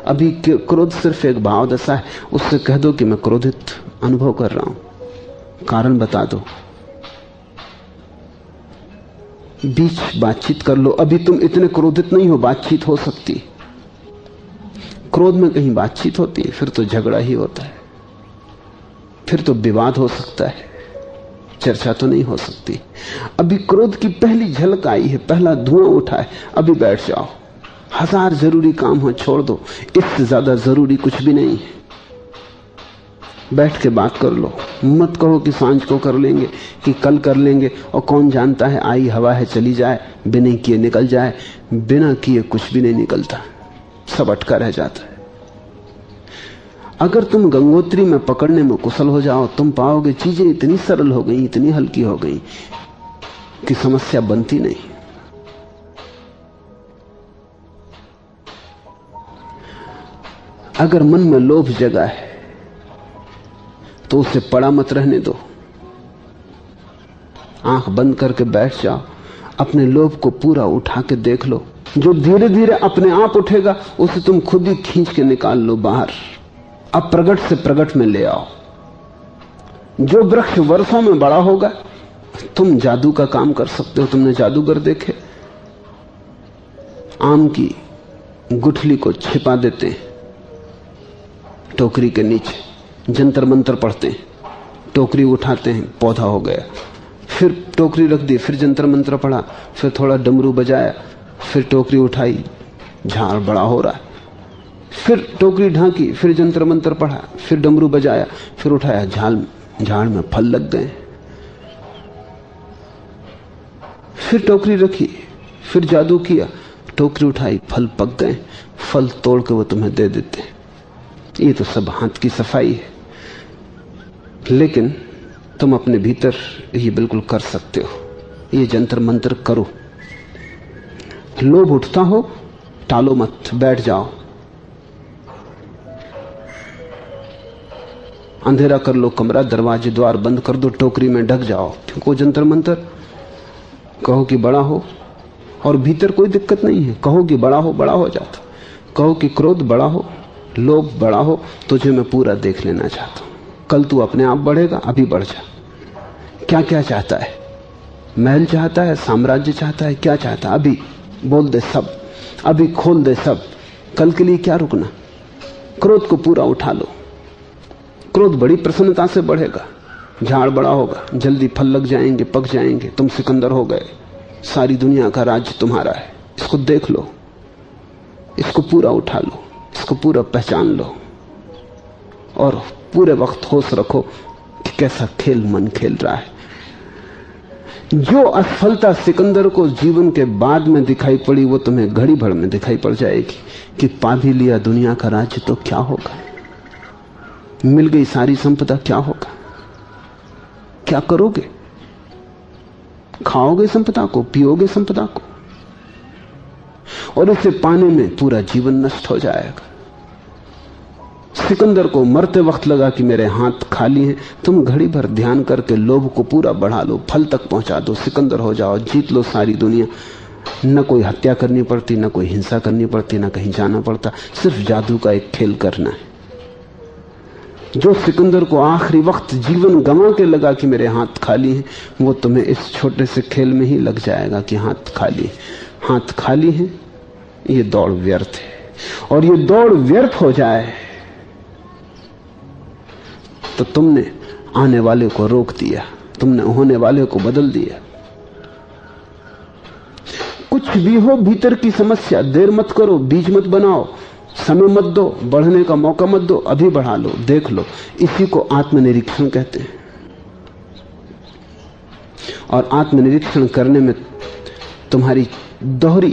अभी क्रोध सिर्फ एक भाव दशा है। उससे कह दो कि मैं क्रोधित अनुभव कर रहा हूं, कारण बता दो, बीच बातचीत कर लो। अभी तुम इतने क्रोधित नहीं हो, बातचीत हो सकती। क्रोध में कहीं बातचीत होती है, फिर तो झगड़ा ही होता है, फिर तो विवाद हो सकता है, चर्चा तो नहीं हो सकती। अभी क्रोध की पहली झलक आई है, पहला धुआं उठा है, अभी बैठ जाओ। हजार जरूरी काम हो छोड़ दो, इससे ज्यादा जरूरी कुछ भी नहीं है। बैठ के बात कर लो, मत कहो कि सांझ को कर लेंगे, कि कल कर लेंगे, और कौन जानता है आई हवा है चली जाए, बिना किए निकल जाए। बिना किए कुछ भी नहीं निकलता, सब अटका रह जाता है। अगर तुम गंगोत्री में पकड़ने में कुशल हो जाओ, तुम पाओगे चीजें इतनी सरल हो गई, इतनी हल्की हो गई कि समस्या बनती नहीं। अगर मन में लोभ जगा है तो उसे पड़ा मत रहने दो, आंख बंद करके बैठ जाओ, अपने लोभ को पूरा उठा के देख लो। जो धीरे धीरे अपने आप उठेगा उसे तुम खुद ही खींच के निकाल लो बाहर। अब प्रगट से प्रगट में ले आओ। जो वृक्ष वर्षों में बड़ा होगा, तुम जादू का काम कर सकते हो। तुमने जादूगर देखे, आम की गुठली को छिपा देते हैं टोकरी के नीचे, जंतर मंतर पढ़ते हैं, टोकरी उठाते हैं, पौधा हो गया। फिर टोकरी रख दी, फिर जंतर मंत्र पढ़ा, फिर थोड़ा डमरू बजाया, फिर टोकरी उठाई, झाड़ बड़ा हो रहा है। फिर टोकरी ढांकी, फिर जंतर मंत्र पढ़ा, फिर डमरू बजाया, फिर उठाया, झाड़ में फल लग गए। फिर टोकरी रखी, फिर जादू किया, टोकरी उठाई, फल पक गए, फल तोड़ के वो तुम्हें दे देते हैं। ये तो सब हाथ की सफाई है, लेकिन तुम अपने भीतर ये बिल्कुल कर सकते हो। ये जंतर मंत्र करो। लोभ उठता हो, टालो मत, बैठ जाओ, अंधेरा कर लो कमरा, दरवाजे द्वार बंद कर दो, टोकरी में ढक जाओ, फेंको जंतर मंत्र, कहो कि बड़ा हो। और भीतर कोई दिक्कत नहीं है, कहो कि बड़ा हो, बड़ा हो जाता। कहो कि क्रोध बड़ा हो, लोभ बड़ा हो, तुझे मैं पूरा देख लेना चाहता हूं। कल तू अपने आप बढ़ेगा, अभी बढ़ जा। क्या क्या चाहता है? महल चाहता है, साम्राज्य चाहता है, क्या चाहता है? अभी बोल दे सब, अभी खोल दे सब। कल के लिए क्या रुकना? क्रोध को पूरा उठा लो। क्रोध बड़ी प्रसन्नता से बढ़ेगा, झाड़ बड़ा होगा, जल्दी फल लग जाएंगे, पक जाएंगे, तुम सिकंदर हो गए। सारी दुनिया का राज्य तुम्हारा है, इसको देख लो, इसको पूरा उठा लो, इसको पूरा पहचान लो और पूरे वक्त होश रखो कि कैसा खेल मन खेल रहा है। जो असफलता सिकंदर को जीवन के बाद में दिखाई पड़ी वो तुम्हें घड़ी भर में दिखाई पड़ जाएगी कि पा भी लिया दुनिया का राज्य तो क्या होगा, मिल गई सारी संपदा क्या होगा, क्या करोगे? खाओगे संपदा को, पियोगे संपदा को, और इसे पाने में पूरा जीवन नष्ट हो जाएगा। सिकंदर को मरते वक्त लगा कि मेरे हाथ खाली हैं। तुम घड़ी भर ध्यान करके लोभ को पूरा बढ़ा लो, फल तक पहुंचा दो, सिकंदर हो जाओ, जीत लो सारी दुनिया। न कोई हत्या करनी पड़ती, न कोई हिंसा करनी पड़ती, न कहीं जाना पड़ता, सिर्फ जादू का एक खेल करना है। जो सिकंदर को आखिरी वक्त जीवन गंवा के लगा कि मेरे हाथ खाली हैं, वो तुम्हें इस छोटे से खेल में ही लग जाएगा कि हाथ खाली है। हाथ खाली है, ये दौड़ व्यर्थ है। और ये दौड़ व्यर्थ हो जाए तो तुमने आने वाले को रोक दिया, तुमने होने वाले को बदल दिया। कुछ भी हो भीतर की समस्या, देर मत करो, बीज मत बनाओ, समय मत दो, बढ़ने का मौका मत दो, अभी बढ़ा लो, देख लो। इसी को आत्मनिरीक्षण कहते हैं। और आत्मनिरीक्षण करने में तुम्हारी दोहरी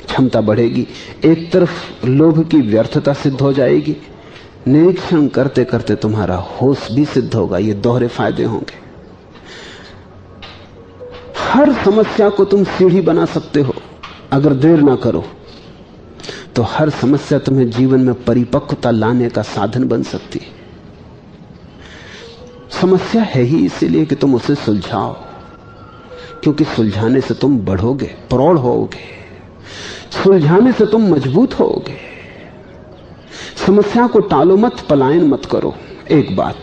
क्षमता बढ़ेगी। एक तरफ लोभ की व्यर्थता सिद्ध हो जाएगी, निरीक्षण करते करते तुम्हारा होश भी सिद्ध होगा। ये दोहरे फायदे होंगे। हर समस्या को तुम सीढ़ी बना सकते हो अगर देर ना करो, तो हर समस्या तुम्हें जीवन में परिपक्वता लाने का साधन बन सकती है। समस्या है ही इसीलिए कि तुम उसे सुलझाओ, क्योंकि सुलझाने से तुम बढ़ोगे, प्रौढ़ होगे, सुलझाने से तुम मजबूत होगे। समस्या को टालो मत, पलायन मत करो। एक बात,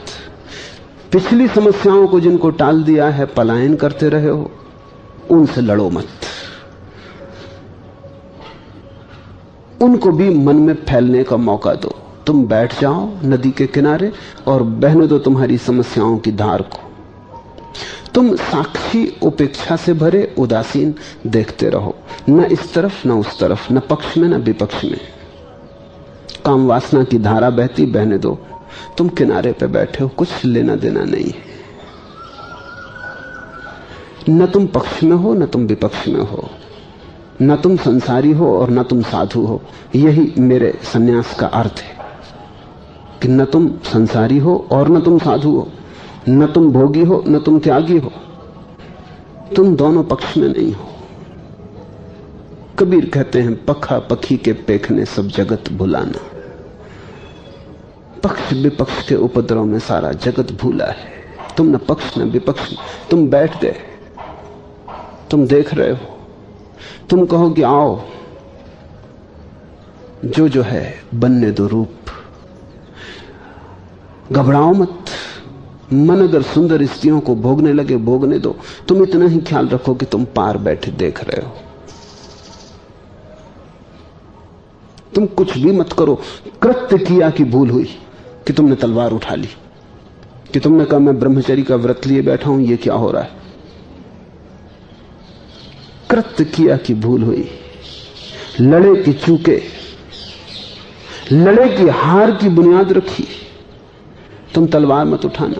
पिछली समस्याओं को जिनको टाल दिया है, पलायन करते रहे हो, उनसे लड़ो मत। उनको भी मन में फैलने का मौका दो। तुम बैठ जाओ नदी के किनारे और बहने दो तुम्हारी समस्याओं की धार को। तुम साक्षी उपेक्षा से भरे उदासीन देखते रहो, न इस तरफ न उस तरफ, न पक्ष में न विपक्ष में। काम वासना की धारा बहती, बहने दो। तुम किनारे पे बैठे हो, कुछ लेना देना नहीं है। न तुम पक्ष में हो न तुम विपक्ष में हो, न तुम संसारी हो और न तुम साधु हो। यही मेरे सन्यास का अर्थ है कि न तुम संसारी हो और न तुम साधु हो, न तुम भोगी हो न तुम त्यागी हो, तुम दोनों पक्ष में नहीं हो। कबीर कहते हैं, पखा पखी के पेखने सब जगत भुलाना। पक्ष विपक्ष के उपद्रव में सारा जगत भूला है। तुम न पक्ष न विपक्ष, तुम बैठ गए, तुम देख रहे हो। तुम कहो कि आओ, जो है बनने दो रूप, घबराओ मत। मन अगर सुंदर स्त्रियों को भोगने लगे, भोगने दो। तुम इतना ही ख्याल रखो कि तुम पार बैठे देख रहे हो। तुम कुछ भी मत करो। कृत्य किया कि भूल हुई कि तुमने तलवार उठा ली, कि तुमने कहा मैं ब्रह्मचर्य का व्रत लिए बैठा हूं, ये क्या हो रहा है। कृत्य किया कि भूल हुई, लड़े की चूके, लड़े की हार की बुनियाद रखी। तुम तलवार मत उठाना,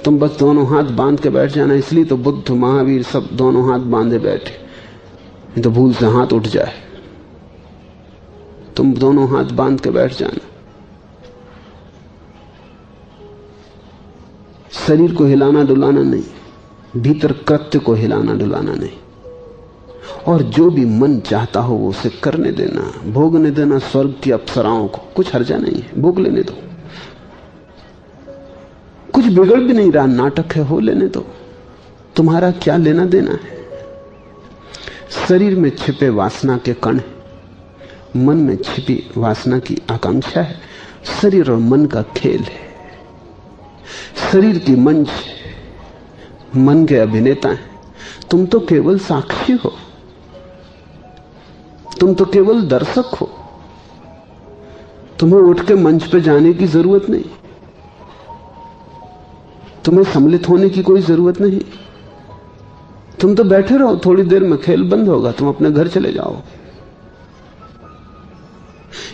तुम बस दोनों हाथ बांध के बैठ जाना। इसलिए तो बुद्ध महावीर सब दोनों हाथ बांधे बैठे, नहीं तो भूल से हाथ उठ जाए। तुम दोनों हाथ बांध के बैठ जाना। शरीर को हिलाना डुलाना नहीं, भीतर कृत्य को हिलाना डुलाना नहीं। और जो भी मन चाहता हो वो उसे करने देना, भोगने देना। स्वर्ग की अप्सराओं को कुछ हर्जा नहीं है, भोग लेने दो। कुछ बिगड़ भी नहीं रहा, नाटक है, हो लेने दो। तुम्हारा क्या लेना देना है। शरीर में छिपे वासना के कण है, मन में छिपी वासना की आकांक्षा है। शरीर और मन का खेल है। शरीर की मंच, मन के अभिनेता हैं। तुम तो केवल साक्षी हो, तुम तो केवल दर्शक हो। तुम्हें उठ के मंच पे जाने की जरूरत नहीं, तुम्हें सम्मिलित होने की कोई जरूरत नहीं, तुम तो बैठे रहो, थोड़ी देर में खेल बंद होगा, तुम अपने घर चले जाओ।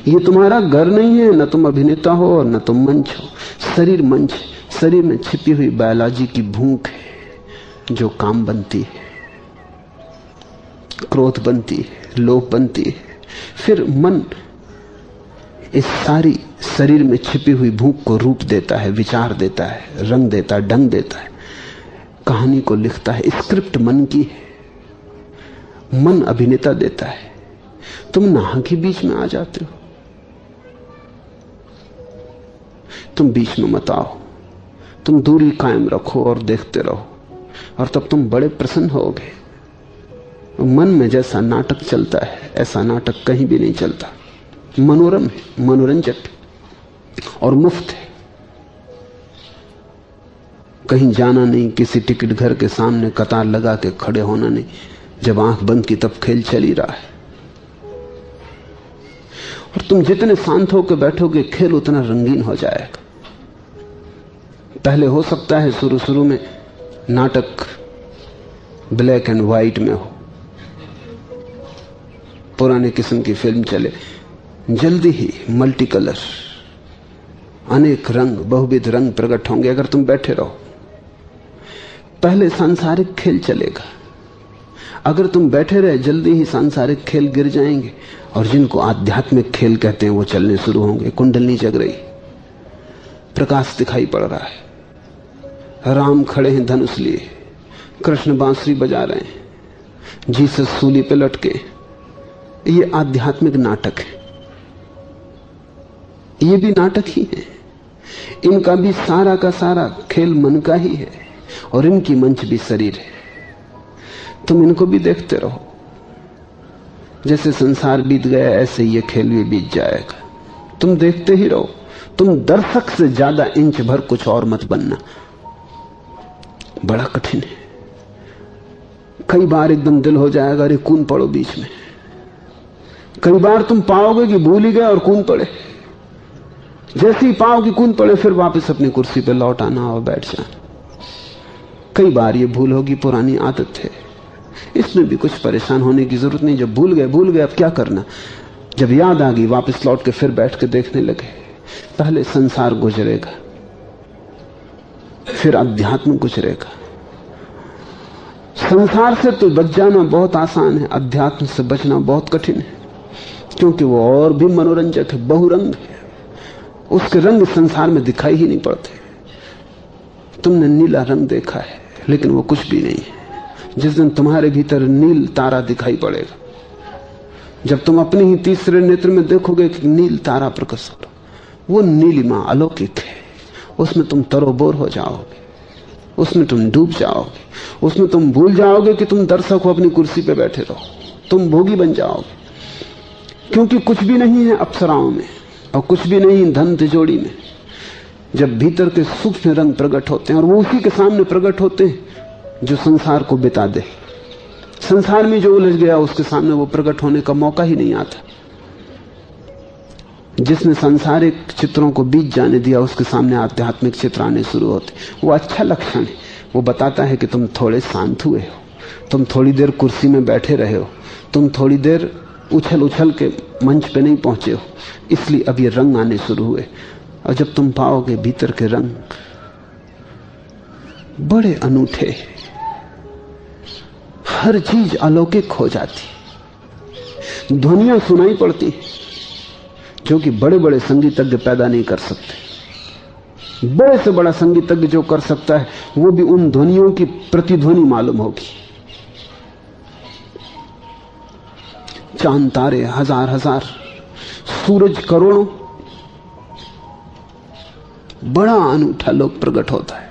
ये तुम्हारा घर नहीं है, न तुम अभिनेता हो और न तुम मंच हो। शरीर मंच, शरीर में छिपी हुई बायोलॉजी की भूख है जो काम बनती है, क्रोध बनती है, लोभ बनती है। फिर मन इस सारी शरीर में छिपी हुई भूख को रूप देता है, विचार देता है, रंग देता है, ढंग देता है, कहानी को लिखता है। स्क्रिप्ट मन की है, मन अभिनेता देता है। तुम नाहक ही बीच में आ जाते हो। तुम बीच में मत आओ, तुम दूरी कायम रखो और देखते रहो, और तब तुम बड़े प्रसन्न होगे। मन में जैसा नाटक चलता है ऐसा नाटक कहीं भी नहीं चलता। मनोरम है, मनोरंजक और मुफ्त है। कहीं जाना नहीं, किसी टिकट घर के सामने कतार लगा के खड़े होना नहीं। जब आंख बंद की तब खेल चल ही रहा है, और तुम जितने शांत होकर बैठोगे खेल उतना रंगीन हो जाएगा। पहले हो सकता है शुरू शुरू में नाटक ब्लैक एंड व्हाइट में हो, पुराने किस्म की फिल्म चले, जल्दी ही मल्टी कलर, अनेक रंग, बहुविध रंग प्रकट होंगे अगर तुम बैठे रहो। पहले सांसारिक खेल चलेगा, अगर तुम बैठे रहे जल्दी ही सांसारिक खेल गिर जाएंगे, और जिनको आध्यात्मिक खेल कहते हैं वो चलने शुरू होंगे। कुंडलनी जग रही, प्रकाश दिखाई पड़ रहा है, राम खड़े हैं धनुष लिए, कृष्ण बांसुरी बजा रहे हैं, जीसस सूली पे लटके। ये आध्यात्मिक नाटक है, ये भी नाटक ही है। इनका भी सारा का सारा खेल मन का ही है, और इनकी मंच भी शरीर है। तुम इनको भी देखते रहो, जैसे संसार बीत गया ऐसे ये खेल भी बीत जाएगा। तुम देखते ही रहो। तुम दर्शक से ज्यादा इंच भर कुछ और मत बनना, बड़ा कठिन है। कई बार एकदम दिल हो जाएगा अरे कूद पड़ो बीच में। कई बार तुम पाओगे कि भूल ही गए और कूद पड़े। जैसे ही पाओ कि कूद पड़े फिर वापस अपनी कुर्सी पर लौट आना और बैठ जाना। कई बार ये भूल होगी, पुरानी आदत है, इसमें भी कुछ परेशान होने की जरूरत नहीं। जब भूल गए अब क्या करना। जब याद आ गई वापस लौट के फिर बैठ के देखने लगे। पहले संसार गुजरेगा, फिर अध्यात्म गुजरेगा। संसार से तो बच जाना बहुत आसान है, अध्यात्म से बचना बहुत कठिन है, क्योंकि वो और भी मनोरंजक है, बहुरंग है। उसके रंग संसार में दिखाई ही नहीं पड़ते। तुमने नीला रंग देखा है, लेकिन वो कुछ भी नहीं है। जिस दिन तुम्हारे भीतर नील तारा दिखाई पड़ेगा, जब तुम अपने ही तीसरे नेत्र में देखोगे कि नील तारा प्रकट हो, वो नीलिमा अलौकिक है। उसमें तुम तरोबोर हो जाओगे, उसमें तुम डूब जाओगे, उसमें तुम भूल जाओगे कि तुम दर्शक हो, अपनी कुर्सी पे बैठे रहो। तुम भोगी बन जाओगे, क्योंकि कुछ भी नहीं है अप्सराओं में और कुछ भी नहीं धन तिजोड़ी में। जब भीतर के सूक्ष्म रंग प्रकट होते हैं, और वो उसी के सामने प्रकट होते हैं जो संसार को बिता दे। संसार में जो उलझ गया उसके सामने वो प्रकट होने का मौका ही नहीं आता। जिसने सांसारिक चित्रों को बीत जाने दिया उसके सामने आध्यात्मिक चित्र आने शुरू होते। वो अच्छा लक्षण है, वो बताता है कि तुम थोड़े शांत हुए हो, तुम थोड़ी देर कुर्सी में बैठे रहे हो, तुम थोड़ी देर उछल उछल के मंच पे नहीं पहुंचे हो, इसलिए अब ये रंग आने शुरू हुए। और जब तुम पाओगे भीतर के रंग बड़े अनूठे, हर चीज अलौकिक हो जाती, ध्वनियां सुनाई पड़ती जो कि बड़े बड़े संगीतज्ञ पैदा नहीं कर सकते। बड़े से बड़ा संगीतज्ञ जो कर सकता है वो भी उन ध्वनियों की प्रतिध्वनि मालूम होगी। चांद तारे हजार हजार, सूरज करोड़ों, बड़ा अनूठा लोक प्रकट होता है।